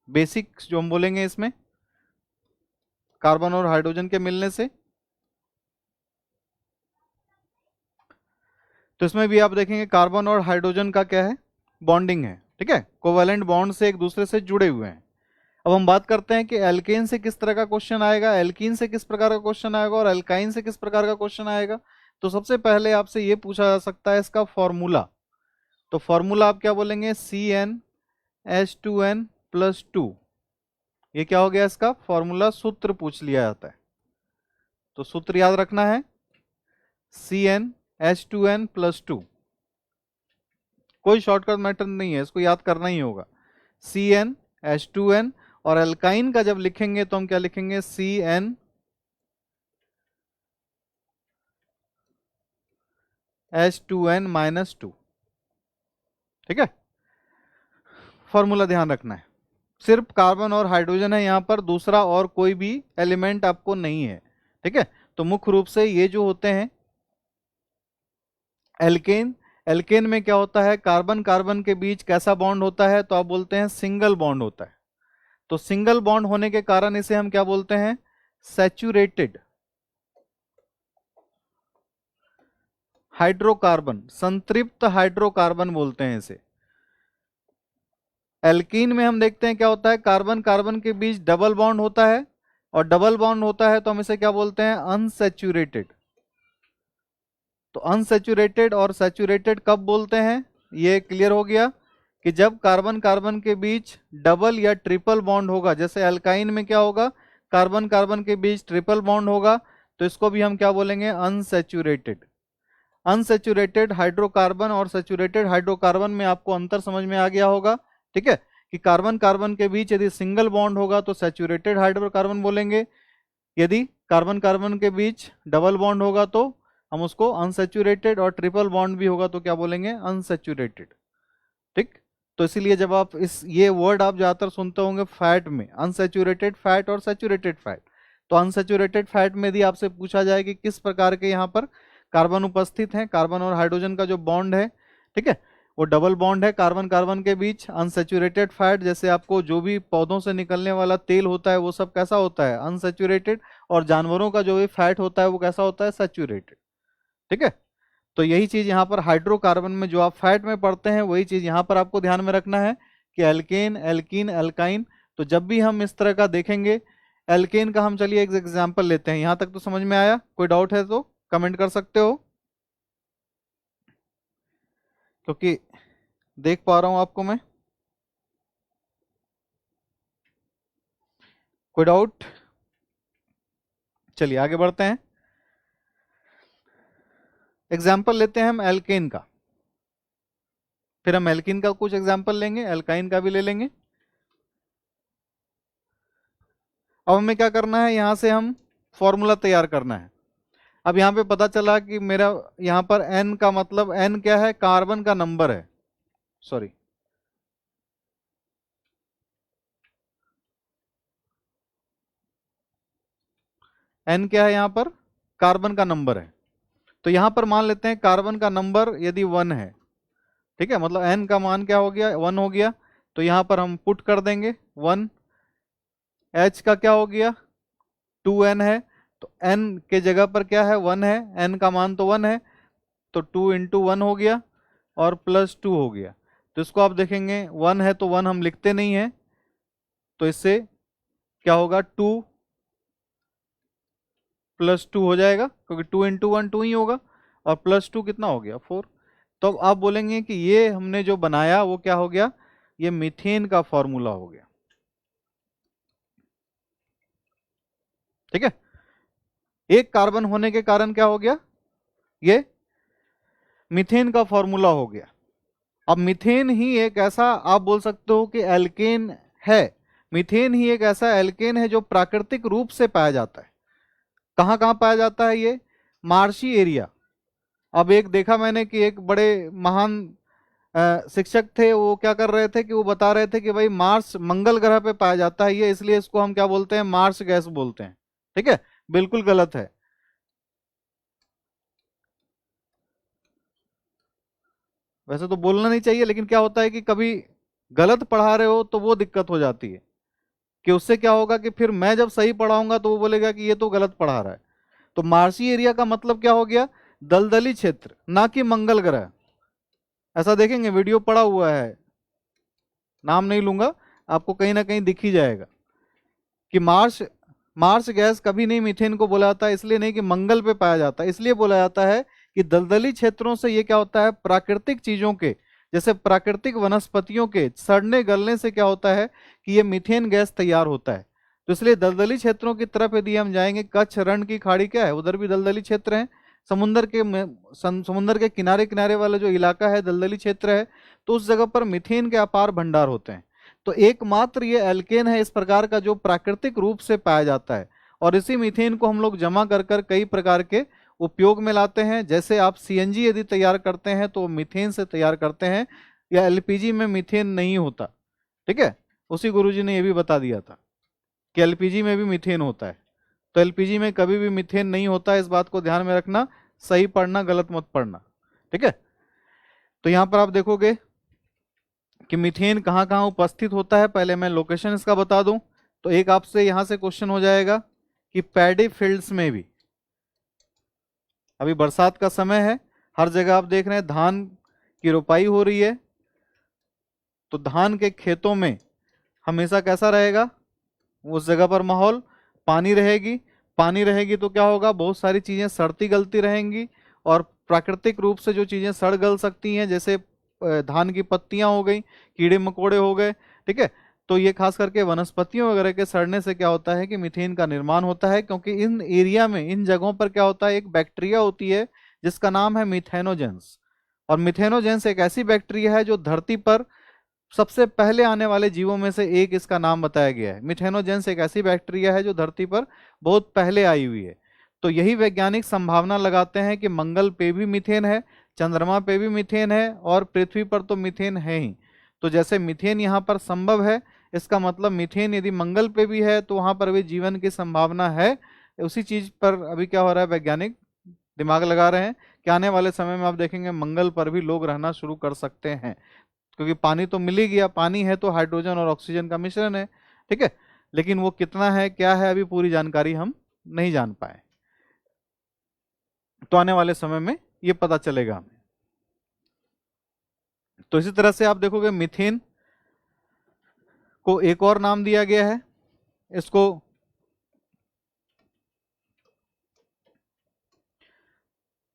बेसिक्स जो हम बोलेंगे इसमें कार्बन और हाइड्रोजन के मिलने से, तो इसमें भी आप देखेंगे कार्बन और हाइड्रोजन का क्या है? बॉन्डिंग है। ठीक है, कोवैलेंट बॉन्ड से एक दूसरे से जुड़े हुए हैं। अब हम बात करते हैं कि एल्केन से किस तरह का क्वेश्चन आएगा, एल्कीन से किस प्रकार का क्वेश्चन आएगा और एल्काइन से किस प्रकार का क्वेश्चन आएगा। तो सबसे पहले आपसे यह पूछा जा सकता है इसका फॉर्मूला। तो फॉर्मूला आप क्या बोलेंगे? CnH2n+2। ये क्या हो गया? इसका फॉर्मूला, सूत्र पूछ लिया जाता है, तो सूत्र याद रखना है CnH2n+2। कोई शॉर्टकट मेथड नहीं है, इसको याद करना ही होगा। CnH2n, और अल्काइन का जब लिखेंगे तो हम क्या लिखेंगे? CnH2n-2। ठीक है, फॉर्मूला ध्यान रखना है। सिर्फ कार्बन और हाइड्रोजन है यहाँ पर, दूसरा और कोई भी एलिमेंट आपको नहीं है। ठीक है, तो मुख्य रूप से ये जो होते हैं एल्केन, एल्केन में क्या होता है? कार्बन कार्बन के बीच कैसा बॉन्ड होता है? तो आप बोलते हैं सिंगल बॉन्ड होता है। तो सिंगल बॉन्ड होने के कारण इसे हम क्या बोलते हैं? सैचुरेटेड हाइड्रोकार्बन, संतृप्त हाइड्रोकार्बन बोलते हैं इसे। एल्कीन में हम देखते हैं क्या होता है? कार्बन कार्बन के बीच डबल बॉन्ड होता है, और डबल बॉन्ड होता है तो हम इसे क्या बोलते हैं? अनसैचुरेटेड। तो अनसैचुरेटेड और सैचुरेटेड कब बोलते हैं? ये क्लियर हो गया कि जब कार्बन कार्बन के बीच डबल या ट्रिपल बॉन्ड होगा, जैसे अल्काइन में क्या होगा, कार्बन कार्बन के बीच ट्रिपल बॉन्ड होगा, तो इसको भी हम क्या बोलेंगे, अनसैचुरेटेड। अनसैचुरेटेड हाइड्रोकार्बन और सैचुरेटेड हाइड्रोकार्बन में आपको अंतर समझ में आ गया होगा, ठीक है, कि कार्बन कार्बन के बीच यदि सिंगल बॉन्ड होगा तो सैचुरेटेड हाइड्रोकार्बन बोलेंगे, यदि कार्बन कार्बन के बीच डबल बॉन्ड होगा तो हम उसको अनसैचुरेटेड, और ट्रिपल बॉन्ड भी होगा तो क्या बोलेंगे, अनसैचुरेटेड। ठीक, तो इसीलिए जब आप ये वर्ड आप ज्यादातर सुनते होंगे फैट में, अनसैचुरेटेड फैट और सैचुरेटेड फैट। तो अनसैचुरेटेड फैट में यदि आपसे पूछा जाए कि किस प्रकार के यहाँ पर कार्बन उपस्थित हैं, कार्बन और हाइड्रोजन का जो बॉन्ड है, ठीक है, वो डबल बॉन्ड है कार्बन कार्बन के बीच, अनसैचुरेटेड फैट, जैसे आपको जो भी पौधों से निकलने वाला तेल होता है वो सब कैसा होता है, अनसैचुरेटेड, और जानवरों का जो भी फैट होता है वो कैसा होता है, सैचुरेटेड। ठीक है, तो यही चीज यहाँ पर हाइड्रोकार्बन में जो आप फैट में पढ़ते हैं वही चीज यहाँ पर आपको ध्यान में रखना है कि एल्केन, एल्कीन, एल्काइन। तो जब भी हम इस तरह का देखेंगे, एल्केन का हम चलिए एक एग्जांपल लेते हैं। यहाँ तक तो समझ में आया? कोई डाउट है तो कमेंट कर सकते हो, क्योंकि देख पा रहा हूं आपको मैं। कोई डाउट? चलिए आगे बढ़ते हैं, एग्जाम्पल लेते हैं हम एल्केन का, फिर हम एल्कीन का कुछ एग्जाम्पल लेंगे, एल्काइन का भी ले लेंगे। अब हमें क्या करना है, यहां से हम फॉर्मूला तैयार करना है। अब यहां पे पता चला कि मेरा यहां पर n का मतलब, n क्या है, कार्बन का नंबर है, सॉरी, n क्या है, यहां पर कार्बन का नंबर है। तो यहां पर मान लेते हैं कार्बन का नंबर यदि 1 है, ठीक है, मतलब n का मान क्या हो गया, 1 हो गया, तो यहां पर हम पुट कर देंगे 1। h का क्या हो गया, 2n है, तो n के जगह पर क्या है, 1 है, n का मान तो 1 है, तो 2 इंटू 1 हो गया और प्लस 2 हो गया। तो इसको आप देखेंगे 1 है तो 1 हम लिखते नहीं है, तो इससे क्या होगा, 2 प्लस 2 हो जाएगा, क्योंकि 2 इंटू 1 2 ही होगा, और प्लस 2 कितना हो गया, 4। तो अब आप बोलेंगे कि ये हमने जो बनाया वो क्या हो गया, ये मीथेन का फॉर्मूला हो गया। ठीक है, एक कार्बन होने के कारण क्या हो गया, ये मीथेन का फॉर्मूला हो गया। अब मीथेन ही एक ऐसा, आप बोल सकते हो कि एल्केन है, मीथेन ही एक ऐसा एल्केन है जो प्राकृतिक रूप से पाया जाता है। कहाँ कहाँ पाया जाता है ये, मार्शी एरिया। अब एक देखा मैंने कि एक बड़े महान शिक्षक थे, वो क्या कर रहे थे कि वो बता रहे थे कि भाई मार्स, मंगल ग्रह पे पाया जाता है ये, इसलिए इसको हम क्या बोलते हैं, मार्स गैस बोलते हैं। ठीक है, बिल्कुल गलत है। वैसे तो बोलना नहीं चाहिए, लेकिन क्या होता है कि कभी गलत पढ़ा रहे हो तो वो दिक्कत हो जाती है, कि उससे क्या होगा कि फिर मैं जब सही पढ़ाऊंगा तो वो बोलेगा कि ये तो गलत पढ़ा रहा है। तो मार्सी एरिया का मतलब क्या हो गया, दलदली क्षेत्र, ना कि मंगल ग्रह। ऐसा देखेंगे, वीडियो पड़ा हुआ है, नाम नहीं लूंगा, आपको कहीं ना कहीं दिख ही जाएगा कि मार्स, मार्स गैस कभी नहीं मीथेन को बोला जाता है, इसलिए नहीं कि मंगल पे पाया जाता है, इसलिए बोला जाता है कि दलदली क्षेत्रों से ये क्या होता है, प्राकृतिक चीजों के, जैसे प्राकृतिक वनस्पतियों के सड़ने गलने से क्या होता है कि ये मीथेन गैस तैयार होता है। तो इसलिए दलदली क्षेत्रों की तरफ यदि हम जाएंगे, कच्छ रण की खाड़ी क्या है, उधर भी दलदली क्षेत्र है, समुन्द्र के समुन्द्र के किनारे किनारे वाला जो इलाका है दलदली क्षेत्र है, तो उस जगह पर मीथेन के अपार भंडार होते हैं। तो एकमात्र ये एल्केन है इस प्रकार का जो प्राकृतिक रूप से पाया जाता है, और इसी मीथेन को हम लोग जमा कर कर कई प्रकार के उपयोग में लाते हैं। जैसे आप सीएनजी यदि तैयार करते हैं तो मीथेन से तैयार करते हैं, या एलपीजी में मीथेन नहीं होता। ठीक है, उसी गुरुजी ने ये भी बता दिया था कि एलपीजी में भी मीथेन होता है, तो एलपीजी में कभी भी मीथेन नहीं होता है, इस बात को ध्यान में रखना, सही पढ़ना, गलत मत पढ़ना। ठीक है, तो यहां पर आप देखोगे कि मीथेन कहाँ कहाँ उपस्थित होता है। पहले मैं लोकेशन इसका बता दूं, तो एक आपसे यहां से क्वेश्चन हो जाएगा कि पैडी फील्ड्स में भी, अभी बरसात का समय है, हर जगह आप देख रहे हैं धान की रोपाई हो रही है, तो धान के खेतों में हमेशा कैसा रहेगा, उस जगह पर माहौल, पानी रहेगी। पानी रहेगी तो क्या होगा, बहुत सारी चीजें सड़ती गलती रहेंगी, और प्राकृतिक रूप से जो चीजें सड़ गल सकती हैं, जैसे धान की पत्तियां हो गई, कीड़े मकोड़े हो गए, ठीक है। तो ये खास करके वनस्पतियों वगैरह के सड़ने से क्या होता है कि मीथेन का निर्माण होता है, क्योंकि इन एरिया में, इन जगहों पर क्या होता है, एक बैक्टीरिया होती है जिसका नाम है मिथेनोजेंस। और मिथेनोजेंस एक ऐसी बैक्टीरिया है जो धरती पर सबसे पहले आने वाले जीवों में से एक, इसका नाम बताया गया है। मिथेनोजेंस एक ऐसी बैक्टीरिया है जो धरती पर बहुत पहले आई हुई है। तो यही वैज्ञानिक संभावना लगाते हैं कि मंगल पे भी मीथेन है, चंद्रमा पे भी मीथेन है, और पृथ्वी पर तो मीथेन है ही। तो जैसे मीथेन यहाँ पर संभव है, इसका मतलब मीथेन यदि मंगल पे भी है तो वहां पर भी जीवन की संभावना है। उसी चीज पर अभी क्या हो रहा है, वैज्ञानिक दिमाग लगा रहे हैं कि आने वाले समय में आप देखेंगे मंगल पर भी लोग रहना शुरू कर सकते हैं, क्योंकि पानी तो मिल ही गया, पानी है तो हाइड्रोजन और ऑक्सीजन का मिश्रण है, ठीक है। लेकिन वो कितना है, क्या है, अभी पूरी जानकारी हम नहीं जान पाए। तो आने वाले समय में ये पता चलेगा हमें। तो इसी तरह से आप देखोगे मीथेन को एक और नाम दिया गया है, इसको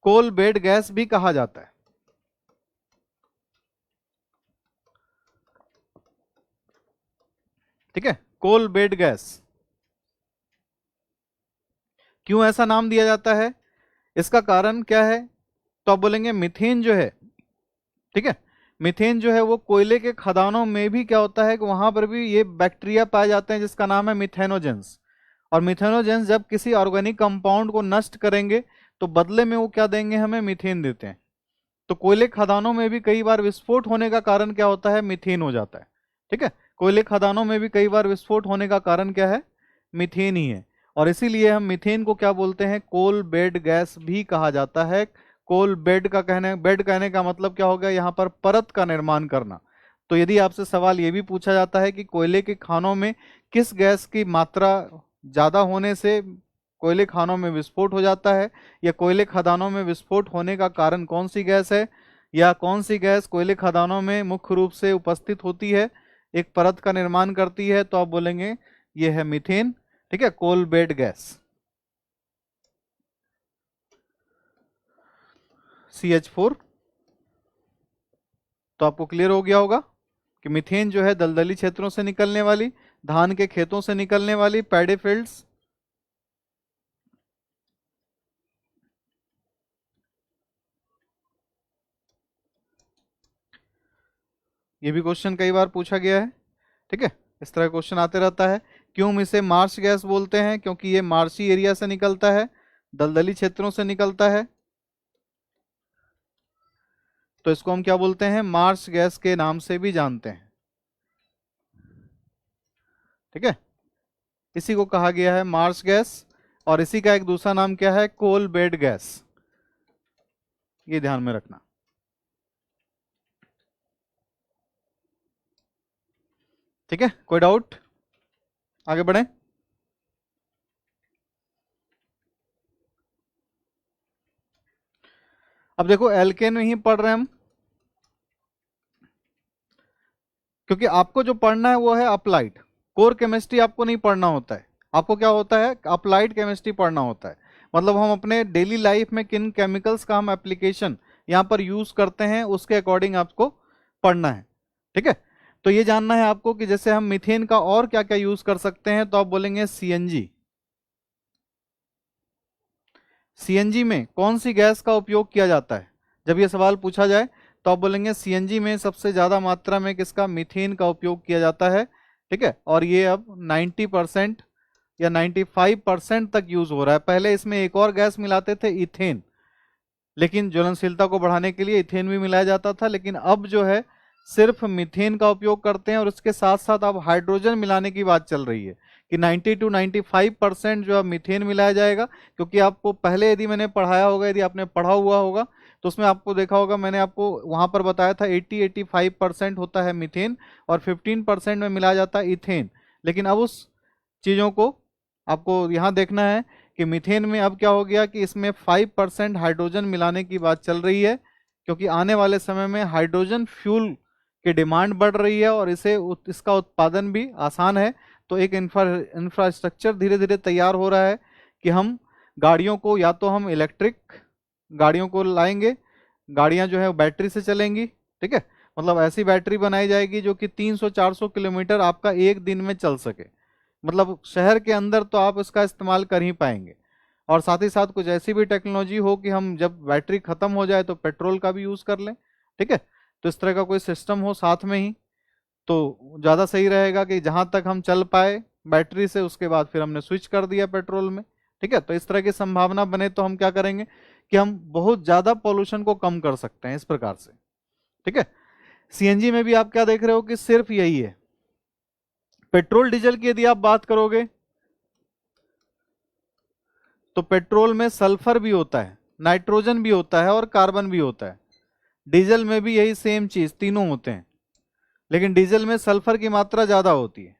कोल बेड गैस भी कहा जाता है, ठीक है, कोल बेड गैस। क्यों ऐसा नाम दिया जाता है, इसका कारण क्या है, तो आप बोलेंगे मीथेन जो है, ठीक है, मीथेन जो है वो कोयले के खदानों में भी क्या होता है कि वहां पर भी ये बैक्टीरिया पाए जाते हैं जिसका नाम है मिथेनोजेंस। और मिथेनोजेंस जब किसी ऑर्गेनिक कंपाउंड को नष्ट करेंगे तो बदले में वो क्या देंगे, हमें मीथेन देते हैं। तो कोयले खदानों में भी कई बार विस्फोट होने का कारण क्या होता है, मीथेन हो जाता है, ठीक है। कोयले खदानों में भी कई बार विस्फोट होने का कारण क्या है, मीथेन ही है। और इसीलिए हम मीथेन को क्या बोलते हैं, कोल बेड गैस भी कहा जाता है। कोल बेड का कहने, बेड कहने का मतलब क्या हो गया, यहाँ पर परत का निर्माण करना। तो यदि आपसे सवाल ये भी पूछा जाता है कि कोयले के खानों में किस गैस की मात्रा ज्यादा होने से कोयले खानों में विस्फोट हो जाता है, या कोयले खदानों में विस्फोट होने का कारण कौन सी गैस है, या कौन सी गैस कोयले खदानों में मुख्य रूप से उपस्थित होती है, एक परत का निर्माण करती है, तो आप बोलेंगे ये है मीथेन, ठीक है, कोल बेड गैस, CH4। तो आपको क्लियर हो गया होगा कि मीथेन जो है दलदली क्षेत्रों से निकलने वाली, धान के खेतों से निकलने वाली, पैडी फील्ड्स, ये भी क्वेश्चन कई बार पूछा गया है, ठीक है, इस तरह क्वेश्चन आते रहता है। क्यों हम इसे मार्श गैस बोलते हैं, क्योंकि ये मार्शी एरिया से निकलता है, दलदली क्षेत्रों से निकलता है, तो इसको हम क्या बोलते हैं, मार्श गैस के नाम से भी जानते हैं, ठीक है। इसी को कहा गया है मार्श गैस, और इसी का एक दूसरा नाम क्या है, कोल बेड गैस, ये ध्यान में रखना, ठीक है। कोई डाउट, आगे बढ़े। अब देखो एल्केन में ही पढ़ रहे हैं हम, क्योंकि आपको जो पढ़ना है वो है अप्लाइड, कोर केमिस्ट्री आपको नहीं पढ़ना होता है। आपको क्या होता है, अप्लाइड केमिस्ट्री पढ़ना होता है। मतलब हम अपने डेली लाइफ में किन केमिकल्स का हम एप्लीकेशन यहाँ पर यूज करते हैं उसके अकॉर्डिंग आपको पढ़ना है, ठीक है। तो ये जानना है आपको कि जैसे हम मीथेन का और क्या क्या यूज कर सकते हैं, तो आप बोलेंगे सीएनजी। सीएनजी में कौन सी गैस का उपयोग किया जाता है, जब ये सवाल पूछा जाए तो आप बोलेंगे सीएनजी में सबसे ज्यादा मात्रा में किसका, मीथेन का उपयोग किया जाता है, ठीक है। और ये अब 90% या 95% तक यूज हो रहा है। पहले इसमें एक और गैस मिलाते थे, इथेन, लेकिन ज्वलनशीलता को बढ़ाने के लिए इथेन भी मिलाया जाता था, लेकिन अब जो है सिर्फ मीथेन का उपयोग करते हैं। और उसके साथ साथ अब हाइड्रोजन मिलाने की बात चल रही है कि 90 to 95% जो अब मीथेन मिलाया जाएगा। क्योंकि आपको पहले यदि मैंने पढ़ाया होगा, यदि आपने पढ़ा हुआ होगा तो उसमें आपको देखा होगा, मैंने आपको वहां पर बताया था 80-85% होता है मीथेन और 15% में मिलाया जाता है इथेन। लेकिन अब उस चीज़ों को आपको यहाँ देखना है कि मीथेन में अब क्या हो गया कि इसमें 5% हाइड्रोजन मिलाने की बात चल रही है, क्योंकि आने वाले समय में हाइड्रोजन फ्यूल की डिमांड बढ़ रही है और इसका उत्पादन भी आसान है। तो एक इंफ्रास्ट्रक्चर धीरे धीरे तैयार हो रहा है कि हम गाड़ियों को, या तो हम इलेक्ट्रिक गाड़ियों को लाएंगे, गाड़ियां जो है बैटरी से चलेंगी, ठीक है, मतलब ऐसी बैटरी बनाई जाएगी जो कि 300-400 किलोमीटर आपका एक दिन में चल सके। मतलब शहर के अंदर तो आप इसका इस्तेमाल कर ही पाएंगे। और साथ ही साथ कुछ ऐसी भी टेक्नोलॉजी हो कि हम जब बैटरी खत्म हो जाए तो पेट्रोल का भी यूज कर लें। ठीक है, तो इस तरह का कोई सिस्टम हो साथ में ही तो ज़्यादा सही रहेगा कि जहां तक हम चल पाए बैटरी से, उसके बाद फिर हमने स्विच कर दिया पेट्रोल में। ठीक है, तो इस तरह की संभावना बने तो हम क्या करेंगे कि हम बहुत ज़्यादा पॉल्यूशन को कम कर सकते हैं इस प्रकार से। ठीक है, सीएनजी में भी आप क्या देख रहे हो कि सिर्फ यही है। पेट्रोल डीजल की यदि आप बात करोगे तो पेट्रोल में सल्फर भी होता है, नाइट्रोजन भी होता है और कार्बन भी होता है। डीजल में भी यही सेम चीज, तीनों होते हैं, लेकिन डीजल में सल्फर की मात्रा ज्यादा होती है।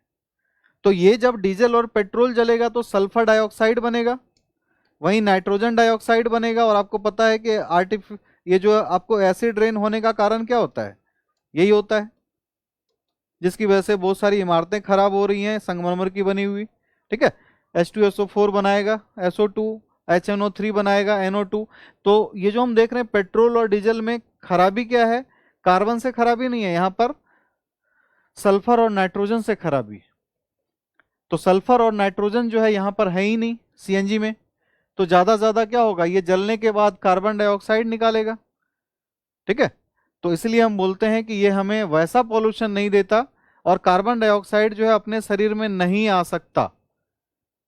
तो ये जब डीजल और पेट्रोल जलेगा तो सल्फर डाइऑक्साइड बनेगा, वहीं नाइट्रोजन डाइऑक्साइड बनेगा। और आपको पता है कि ये जो आपको एसिड रेन होने का कारण क्या होता है, यही होता है, जिसकी वजह से बहुत सारी इमारतें खराब हो रही हैं संगमरमर की बनी हुई। ठीक है, H2SO4 बनाएगा, SO2, HNO3 बनाएगा, NO2। तो ये जो हम देख रहे हैं पेट्रोल और डीजल में खराबी क्या है, कार्बन से खराबी नहीं है, यहाँ पर सल्फर और नाइट्रोजन से खराबी। तो सल्फर और नाइट्रोजन जो है यहाँ पर है ही नहीं सीएनजी में, तो ज्यादा ज्यादा क्या होगा, ये जलने के बाद कार्बन डाइऑक्साइड निकालेगा। ठीक है, तो इसलिए हम बोलते हैं कि ये हमें वैसा पॉल्यूशन नहीं देता, और कार्बन डाइऑक्साइड जो है अपने शरीर में नहीं आ सकता।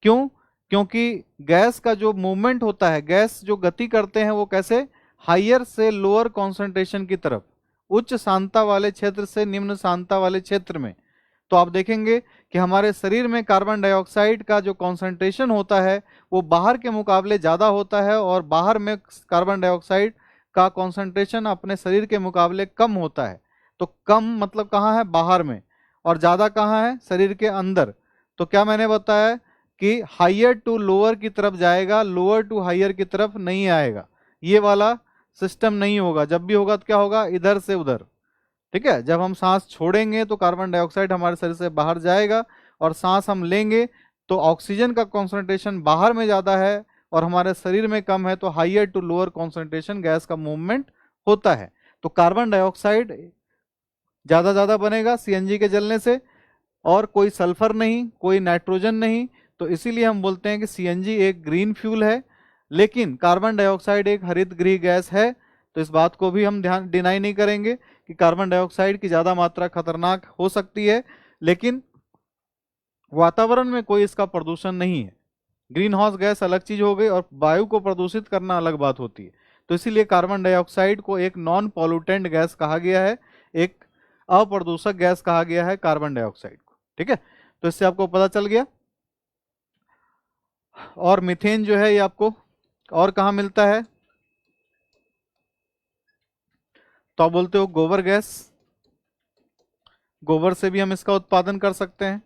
क्यों? क्योंकि गैस का जो मूवमेंट होता है, गैस जो गति करते हैं वो कैसे, हाइयर से लोअर कॉन्सेंट्रेशन की तरफ, उच्च सांद्रता वाले क्षेत्र से निम्न सांद्रता वाले क्षेत्र में। तो आप देखेंगे कि हमारे शरीर में कार्बन डाइऑक्साइड का जो कॉन्सेंट्रेशन होता है वो बाहर के मुकाबले ज़्यादा होता है, और बाहर में कार्बन डाइऑक्साइड का कॉन्सेंट्रेशन अपने शरीर के मुकाबले कम होता है। तो कम मतलब कहाँ है, बाहर में, और ज़्यादा कहाँ है, शरीर के अंदर। तो क्या मैंने बताया कि हाइयर टू लोअर की तरफ जाएगा, लोअर टू हाइयर की तरफ नहीं आएगा। ये वाला सिस्टम नहीं होगा, जब भी होगा तो क्या होगा, इधर से उधर। ठीक है, जब हम सांस छोड़ेंगे तो कार्बन डाइऑक्साइड हमारे शरीर से बाहर जाएगा, और सांस हम लेंगे तो ऑक्सीजन का कॉन्सेंट्रेशन बाहर में ज़्यादा है और हमारे शरीर में कम है, तो higher to lower concentration gas का मूवमेंट होता है। तो कार्बन डाइऑक्साइड ज़्यादा ज़्यादा बनेगा सीएनजी के जलने से, और कोई सल्फर नहीं, कोई नाइट्रोजन नहीं। तो इसीलिए हम बोलते हैं कि सीएनजी एक ग्रीन फ्यूल है, लेकिन कार्बन डाइऑक्साइड एक हरित गृह गैस है। तो इस बात को भी हम ध्यान डिनाई नहीं करेंगे कि कार्बन डाइऑक्साइड की ज़्यादा मात्रा खतरनाक हो सकती है, लेकिन वातावरण में कोई इसका प्रदूषण नहीं है। ग्रीन हाउस गैस अलग चीज हो गई और वायु को प्रदूषित करना अलग बात होती है। तो इसीलिए कार्बन डाइऑक्साइड को एक नॉन पॉल्यूटेंट गैस कहा गया है, एक अप्रदूषक गैस कहा गया है कार्बन डाइऑक्साइड को। ठीक है, तो इससे आपको पता चल गया। और मीथेन जो है ये आपको और कहाँ मिलता है, तो आप बोलते हो गोबर गैस, गोबर से भी हम इसका उत्पादन कर सकते हैं।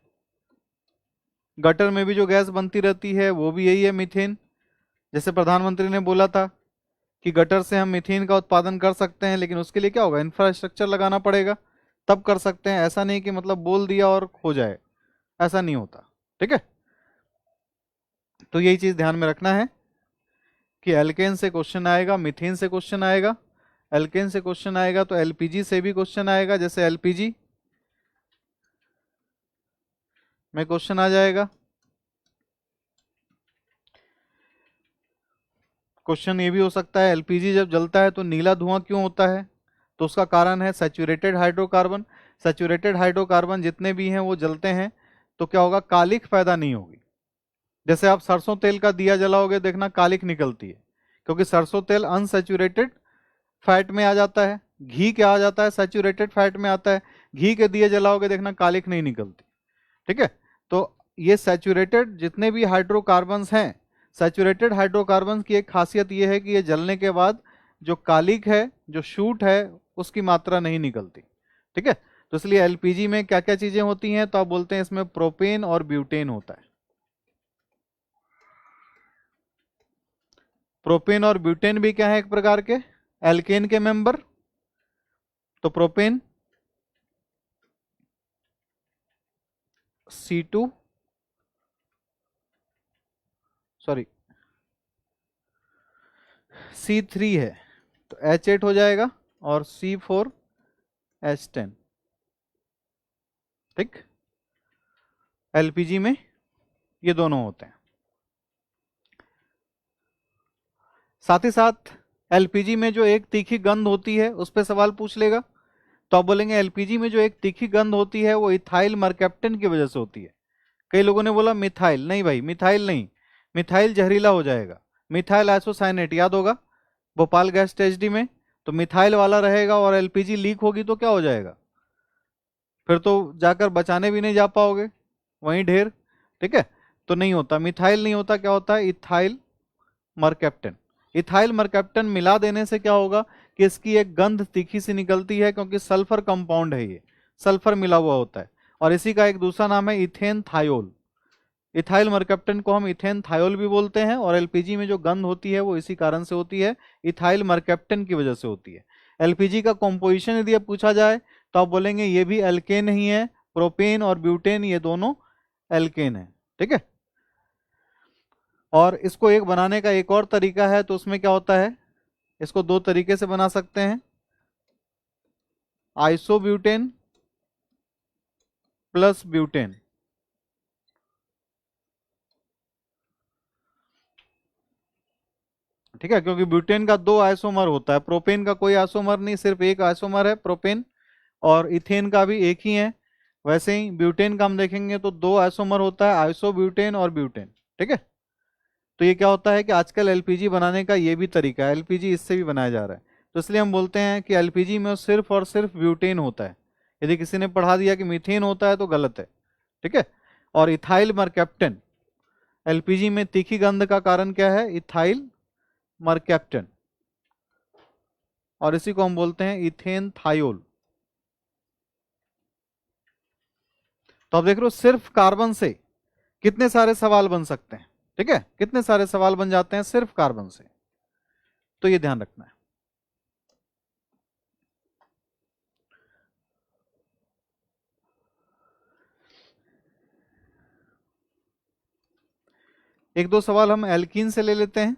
गटर में भी जो गैस बनती रहती है वो भी यही है, मीथेन। जैसे प्रधानमंत्री ने बोला था कि गटर से हम मीथेन का उत्पादन कर सकते हैं, लेकिन उसके लिए क्या होगा, इंफ्रास्ट्रक्चर लगाना पड़ेगा, तब कर सकते हैं। ऐसा नहीं कि मतलब बोल दिया और हो जाए, ऐसा नहीं होता। ठीक है, तो यही चीज ध्यान में रखना है कि एल्केन से क्वेश्चन आएगा, मीथेन से क्वेश्चन आएगा, एल्केन से क्वेश्चन आएगा तो एलपीजी से भी क्वेश्चन आएगा। जैसे एलपीजी में क्वेश्चन आ जाएगा। क्वेश्चन ये भी हो सकता है एलपीजी जब जलता है तो नीला धुआं क्यों होता है, तो उसका कारण है सैचुरेटेड हाइड्रोकार्बन। सैचुरेटेड हाइड्रोकार्बन जितने भी हैं वो जलते हैं तो क्या होगा, कालिख पैदा नहीं होगी। जैसे आप सरसों तेल का दिया जलाओगे, देखना कालिख निकलती है, क्योंकि सरसों तेल अनसैचुरेटेड फैट में आ जाता है। घी क्या आ जाता है, सैचुरेटेड फैट में आता है। घी के दिए जलाओगे, देखना कालिख नहीं निकलती। ठीक है, तो ये सैचुरेटेड जितने भी हाइड्रोकार्बन्स हैं, सैचुरेटेड हाइड्रोकार्बन्स की एक खासियत ये है कि ये जलने के बाद जो कालिक है, जो शूट है, उसकी मात्रा नहीं निकलती। ठीक है, तो इसलिए एलपीजी में क्या क्या चीजें होती हैं, तो आप बोलते हैं इसमें प्रोपेन और ब्यूटेन होता है। प्रोपेन और ब्यूटेन भी क्या है, एक प्रकार के एल्केन के मेंबर। तो प्रोपेन C2, सॉरी C3 है, तो H8 हो जाएगा, और C4 H10। ठीक, एलपीजी में ये दोनों होते हैं। साथ ही साथ एलपीजी में जो एक तीखी गंध होती है उस पर सवाल पूछ लेगा। तो आप बोलेंगे एलपीजी में जो एक तीखी गंध होती है वो इथाइल मरकैप्टन की वजह से होती है। कई लोगों ने बोला मिथाइल, नहीं भाई मिथाइल नहीं, मिथाइल जहरीला हो जाएगा। मिथाइल आइसोसाइनेट याद होगा भोपाल गैस ट्रेजेडी में, तो मिथाइल वाला रहेगा और एलपीजी लीक होगी तो क्या हो जाएगा, फिर तो जाकर बचाने भी नहीं जा पाओगे, वहीं ढेर। ठीक है, तो नहीं होता, मिथाइल नहीं होता, क्या होता है इथाइल मरकैप्टन। इथाइल मरकैप्टन मिला देने से क्या होगा कि इसकी एक गंध तीखी सी निकलती है, क्योंकि सल्फर कंपाउंड है, ये सल्फर मिला हुआ होता है। और इसी का एक दूसरा नाम है इथेन थायोल। इथाइल मरकैप्टन को हम इथेन थायोल भी बोलते हैं, और एलपीजी में जो गंध होती है वो इसी कारण से होती है, इथाइल मरकैप्टन की वजह से होती है। एलपीजी का कॉम्पोजिशन यदि अब पूछा जाए तो आप बोलेंगे ये भी एल्केन ही है, प्रोपेन और ब्यूटेन ये दोनों एल्केन है। ठीक है, और इसको एक बनाने का एक और तरीका है, तो उसमें क्या होता है, इसको दो तरीके से बना सकते हैं, आइसोब्यूटेन प्लस ब्यूटेन। ठीक है, क्योंकि ब्यूटेन का दो आइसोमर होता है, प्रोपेन का कोई आइसोमर नहीं, सिर्फ एक आइसोमर है प्रोपेन, और इथेन का भी एक ही है। वैसे ही ब्यूटेन का हम देखेंगे तो दो आइसोमर होता है, आइसोब्यूटेन और ब्यूटेन। ठीक है, तो ये क्या होता है कि आजकल एलपीजी बनाने का ये भी तरीका है, एलपीजी इससे भी बनाया जा रहा है। तो इसलिए हम बोलते हैं कि एलपीजी में सिर्फ और सिर्फ ब्यूटेन होता है। यदि किसी ने पढ़ा दिया कि मीथेन होता है तो गलत है। ठीक है, और इथाइल मरकैप्टन, एलपीजी में तीखी गंध का कारण क्या है, इथाइल मरकैप्टन, और इसी को हम बोलते हैं इथेन थायोल। तो आप देख रहे हो सिर्फ कार्बन से कितने सारे सवाल बन सकते हैं। ठीक है, कितने सारे सवाल बन जाते हैं सिर्फ कार्बन से, तो ये ध्यान रखना है। एक दो सवाल हम एल्कीन से ले लेते हैं,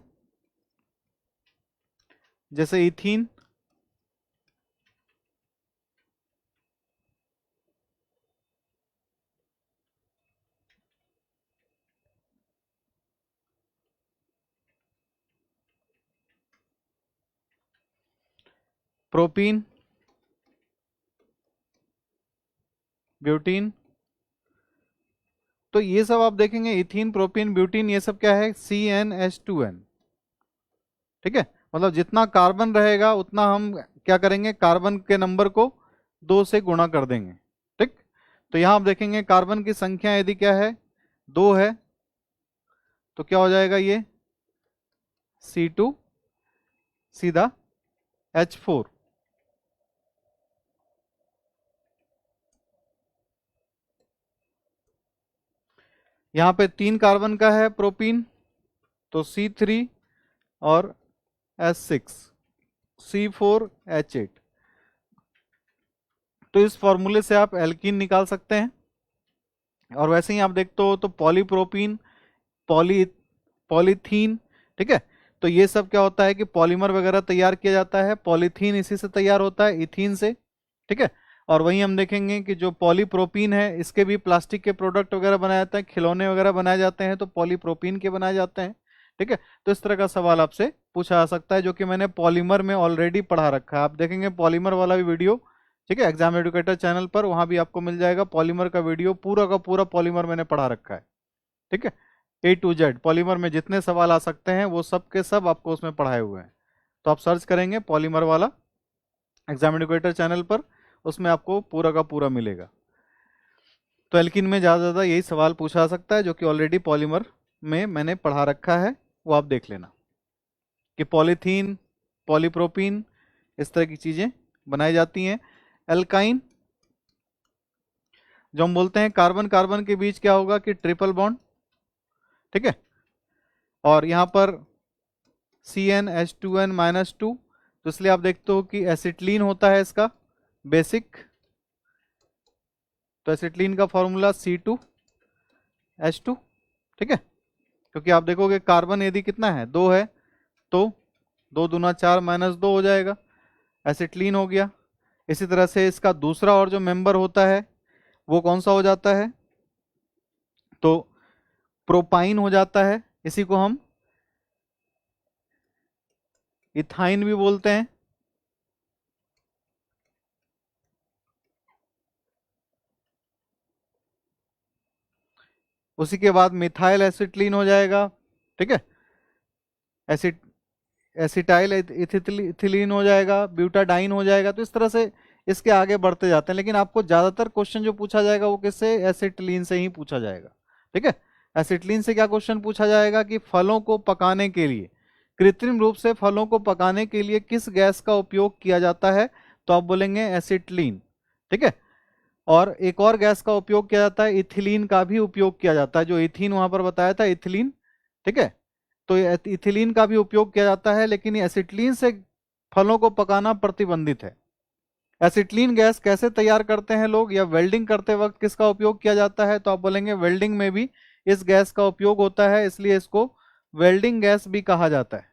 जैसे इथीन, प्रोपीन, ब्यूटीन। तो ये सब आप देखेंगे इथीन, प्रोपीन, ब्यूटीन, ये सब क्या है, CnH2n। ठीक है, मतलब जितना कार्बन रहेगा उतना हम क्या करेंगे, कार्बन के नंबर को 2 से गुणा कर देंगे। ठीक, तो यहां आप देखेंगे कार्बन की संख्या यदि क्या है, 2 है, तो क्या हो जाएगा ये C2 सीधा H4। यहाँ पे 3 कार्बन का है प्रोपीन, तो C3 और S6, C4H8। तो इस फॉर्मूले से आप एल्कीन निकाल सकते हैं। और वैसे ही आप देखते हो तो पॉलीप्रोपीन, पॉली पॉलीथीन। ठीक है, तो ये सब क्या होता है कि पॉलीमर वगैरह तैयार किया जाता है, पॉलीथीन इसी से तैयार होता है, इथीन से। ठीक है, और वहीं हम देखेंगे कि जो पॉलीप्रोपीन है इसके भी प्लास्टिक के प्रोडक्ट वगैरह बनाए जाते हैं, खिलौने वगैरह बनाए जाते हैं तो पॉलीप्रोपीन के बनाए जाते हैं। ठीक है, तो इस तरह का सवाल आपसे पूछा जा सकता है, जो कि मैंने पॉलीमर में ऑलरेडी पढ़ा रखा है। आप देखेंगे पॉलीमर वाला भी वीडियो, ठीक है, एग्जाम एडुकेटर चैनल पर, वहां भी आपको मिल जाएगा पॉलीमर का वीडियो, पूरा का पूरा पॉलीमर मैंने पढ़ा रखा है। ठीक है, A to Z पॉलीमर में जितने सवाल आ सकते हैं वो सब के सब आपको उसमें पढ़ाए हुए हैं। तो आप सर्च करेंगे पॉलीमर वाला एग्जाम एडुकेटर चैनल पर, उसमें आपको पूरा का पूरा मिलेगा। तो एल्किन में ज़्यादा ज़्यादा यही सवाल पूछा जा सकता है, जो कि ऑलरेडी पॉलीमर में मैंने पढ़ा रखा है, वो आप देख लेना कि पॉलीथीन, पॉलीप्रोपीन, इस तरह की चीज़ें बनाई जाती हैं। एल्काइन, जो हम बोलते हैं कार्बन कार्बन के बीच क्या होगा कि ट्रिपल बॉन्ड। ठीक है, और यहाँ पर CnH2n-2, तो इसलिए आप देखते हो कि एसिटिलीन होता है इसका बेसिक, तो एसिटिलीन का फॉर्मूला C2H2। ठीक है, क्योंकि आप देखोगे कार्बन यदि कितना है, 2 है, तो 2 दूना 4 -2 हो जाएगा, एसिटिलीन हो गया। इसी तरह से इसका दूसरा और जो मेंबर होता है वो कौन सा हो जाता है, तो प्रोपाइन हो जाता है। इसी को हम इथाइन भी बोलते हैं। उसी के बाद मिथाइल एसिटिलीन हो जाएगा, ठीक है, एसिड एसिटाइल इथिलीन हो जाएगा, ब्यूटाडाइन हो जाएगा। तो इस तरह से इसके आगे बढ़ते जाते हैं, लेकिन आपको ज्यादातर क्वेश्चन जो पूछा जाएगा वो किससे, एसिटिलीन से ही पूछा जाएगा, ठीक है। एसिटिलीन से क्या क्वेश्चन पूछा जाएगा कि फलों को पकाने के लिए, कृत्रिम रूप से फलों को पकाने के लिए किस गैस का उपयोग किया जाता है, तो आप बोलेंगे एसिटिलीन, ठीक है। और एक और गैस का उपयोग किया जाता है, इथिलीन का भी उपयोग किया जाता है, जो इथीन वहां पर बताया था, इथिलीन, ठीक है। तो ये इथिलीन का भी उपयोग किया जाता है, लेकिन ये एसिटिलीन से फलों को पकाना प्रतिबंधित है। एसिटिलीन गैस कैसे तैयार करते हैं लोग, या वेल्डिंग करते वक्त किसका उपयोग किया जाता है, तो आप बोलेंगे वेल्डिंग में भी इस गैस का उपयोग होता है, इसलिए इसको वेल्डिंग गैस भी कहा जाता है,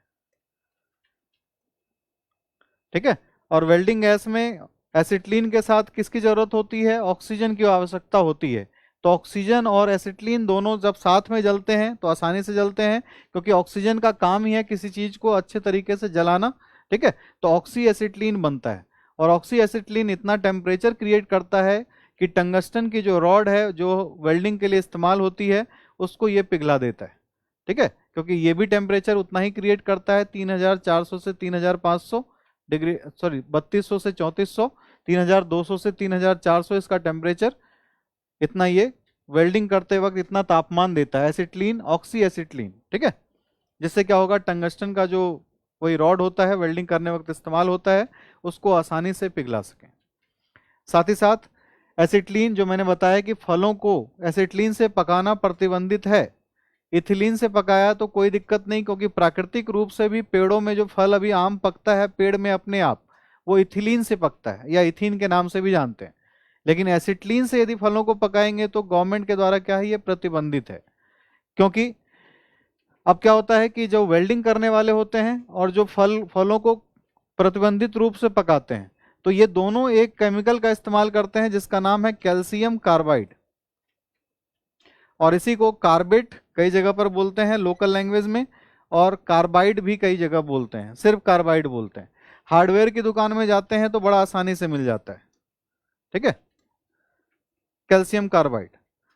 ठीक है। और वेल्डिंग गैस में एसिटिलीन के साथ किसकी जरूरत होती है, ऑक्सीजन की आवश्यकता होती है। तो ऑक्सीजन और एसिटिलीन दोनों जब साथ में जलते हैं तो आसानी से जलते हैं, क्योंकि ऑक्सीजन का काम ही है किसी चीज को अच्छे तरीके से जलाना, ठीक है। तो ऑक्सी एसिटिलीन बनता है, और ऑक्सी एसिटिलीन इतना टेम्परेचर क्रिएट करता है कि टंगस्टन की जो रॉड है जो वेल्डिंग के लिए इस्तेमाल होती है उसको ये पिघला देता है, ठीक है। क्योंकि ये भी टेम्परेचर उतना ही क्रिएट करता है, 3400 से 3500 डिग्री, सॉरी 3200 से 3400, 3200 से 3400 इसका टेम्परेचर, इतना ये वेल्डिंग करते वक्त इतना तापमान देता है एसिटिलीन, ऑक्सी एसिटिलीन, ठीक है। जिससे क्या होगा, टंगस्टन का जो वही रॉड होता है वेल्डिंग करने वक्त इस्तेमाल होता है उसको आसानी से पिघला सकें। साथ ही साथ एसिटिलीन जो मैंने बताया कि फलों को एसिटिलीन से पकाना प्रतिबंधित है, इथिलीन से पकाया तो कोई दिक्कत नहीं, क्योंकि प्राकृतिक रूप से भी पेड़ों में जो फल अभी आम पकता है पेड़ में अपने आप, वो इथिलीन से पकता है, या इथीन के नाम से भी जानते हैं। लेकिन एसिटिलीन से यदि फलों को पकाएंगे तो गवर्नमेंट के द्वारा क्या है, ये प्रतिबंधित है। क्योंकि अब क्या होता है कि जो वेल्डिंग करने वाले होते हैं और जो फलों को प्रतिबंधित रूप से पकाते हैं, तो ये दोनों एक केमिकल का इस्तेमाल करते हैं जिसका नाम है कैल्शियम कार्बाइड, और इसी को कार्बेट कई जगह पर बोलते हैं लोकल लैंग्वेज में, और कार्बाइड भी कई जगह बोलते हैं, सिर्फ कार्बाइड बोलते हैं। हार्डवेयर की दुकान में जाते हैं तो बड़ा आसानी से मिल जाता है, ठीक है, कैल्शियम कार्बाइड।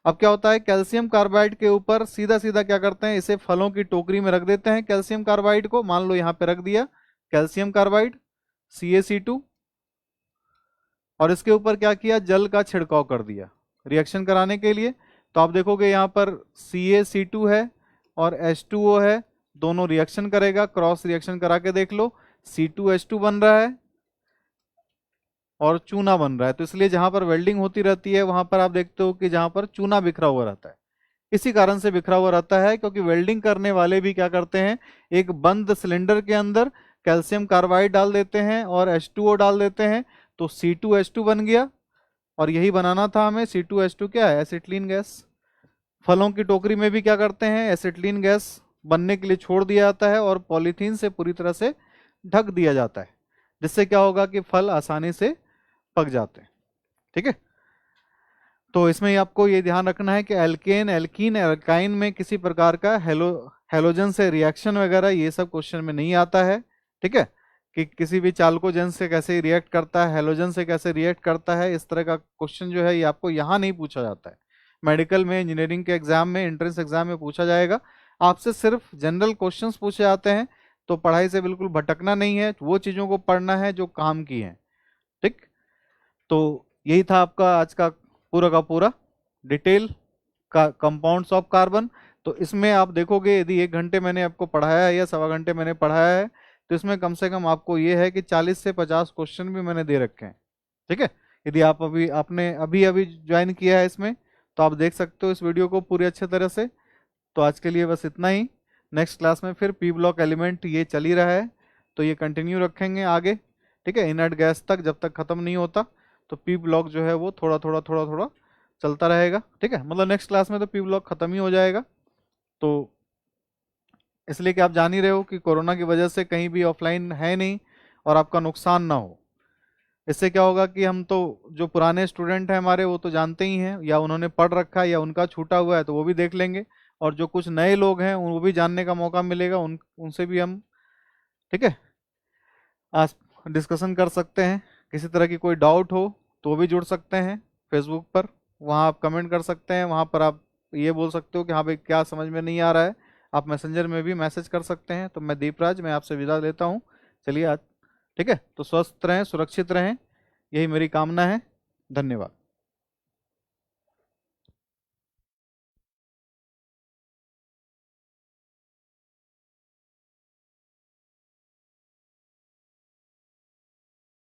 अब क्या होता है, कैल्शियम कार्बाइड के ऊपर सीधा सीधा क्या करते हैं, इसे फलों की टोकरी में रख देते हैं, कैल्शियम कार्बाइड को मान लो यहाँ पे रख दिया कैल्शियम कार्बाइड CaC2, और इसके ऊपर क्या किया, जल का छिड़काव कर दिया रिएक्शन कराने के लिए। तो आप देखोगे यहाँ पर CaC2 है और H2O है, दोनों रिएक्शन करेगा, क्रॉस रिएक्शन करा के देख लो, C2H2 बन रहा है और चूना बन रहा है। तो इसलिए जहां पर वेल्डिंग होती रहती है वहां पर आप देखते हो कि जहां पर चूना बिखरा हुआ रहता है, इसी कारण से बिखरा हुआ रहता है, क्योंकि वेल्डिंग करने वाले भी क्या करते हैं, एक बंद सिलेंडर के अंदर कैल्शियम कार्बाइड डाल देते हैं और H2O डाल देते हैं, तो C2H2 बन गया। और यही बनाना था हमें, C2H2 क्या है, एसिटिलीन गैस। फलों की टोकरी में भी क्या करते हैं, एसिटिलीन गैस बनने के लिए छोड़ दिया जाता है और पॉलीथीन से पूरी तरह से ढक दिया जाता है, जिससे क्या होगा कि फल आसानी से पक जाते हैं, ठीक है। तो इसमें ही आपको ये ध्यान रखना है कि एल्केन एल्कीन एल्काइन में किसी प्रकार का हेलोजन से रिएक्शन वगैरह ये सब क्वेश्चन में नहीं आता है, ठीक है। कि किसी भी चालकोजन से कैसे रिएक्ट करता है, हेलोजन से कैसे रिएक्ट करता है, इस तरह का क्वेश्चन जो है ये आपको यहाँ नहीं पूछा जाता है। मेडिकल में, इंजीनियरिंग के एग्जाम में, एंट्रेंस एग्जाम में पूछा जाएगा। आपसे सिर्फ जनरल क्वेश्चंस पूछे जाते हैं, तो पढ़ाई से बिल्कुल भटकना नहीं है, वो चीज़ों को पढ़ना है जो काम की हैं, ठीक। तो यही था आपका आज का पूरा डिटेल का कंपाउंड्स ऑफ कार्बन। तो इसमें आप देखोगे यदि 1 घंटे मैंने आपको पढ़ाया है या 1.25 घंटे मैंने पढ़ाया है, तो इसमें कम से कम आपको ये है कि 40 से 50 क्वेश्चन भी मैंने दे रखे हैं, ठीक है। यदि आप आपने अभी अभी ज्वाइन किया है इसमें, तो आप देख सकते हो इस वीडियो को पूरी अच्छे तरह से। तो आज के लिए बस इतना ही। नेक्स्ट क्लास में फिर पी ब्लॉक एलिमेंट ये चल ही रहा है, तो ये कंटिन्यू रखेंगे आगे, ठीक है, इनर्ट गैस तक जब तक खत्म नहीं होता। तो पी ब्लॉक जो है वो थोड़ा थोड़ा थोड़ा थोड़ा चलता रहेगा, ठीक है। मतलब नेक्स्ट क्लास में तो पी ब्लॉक खत्म ही हो जाएगा। तो इसलिए कि आप जान ही रहे हो कि कोरोना की वजह से कहीं भी ऑफलाइन है नहीं और आपका नुकसान ना हो, इससे क्या होगा कि हम तो जो पुराने स्टूडेंट हैं हमारे वो तो जानते ही हैं, या उन्होंने पढ़ रखा है या उनका छूटा हुआ है तो वो भी देख लेंगे, और जो कुछ नए लोग हैं वो भी जानने का मौका मिलेगा, उनसे भी हम, ठीक है, आज डिस्कशन कर सकते हैं। किसी तरह की कोई डाउट हो तो वो भी जुड़ सकते हैं फेसबुक पर, वहाँ आप कमेंट कर सकते हैं, वहाँ पर आप ये बोल सकते हो कि हाँ भाई क्या समझ में नहीं आ रहा है, आप मैसेंजर में भी मैसेज कर सकते हैं। तो मैं दीपराज, मैं आपसे विदा लेता हूँ। चलिए आज, ठीक है, तो स्वस्थ रहें, सुरक्षित रहें, यही मेरी कामना है। धन्यवाद।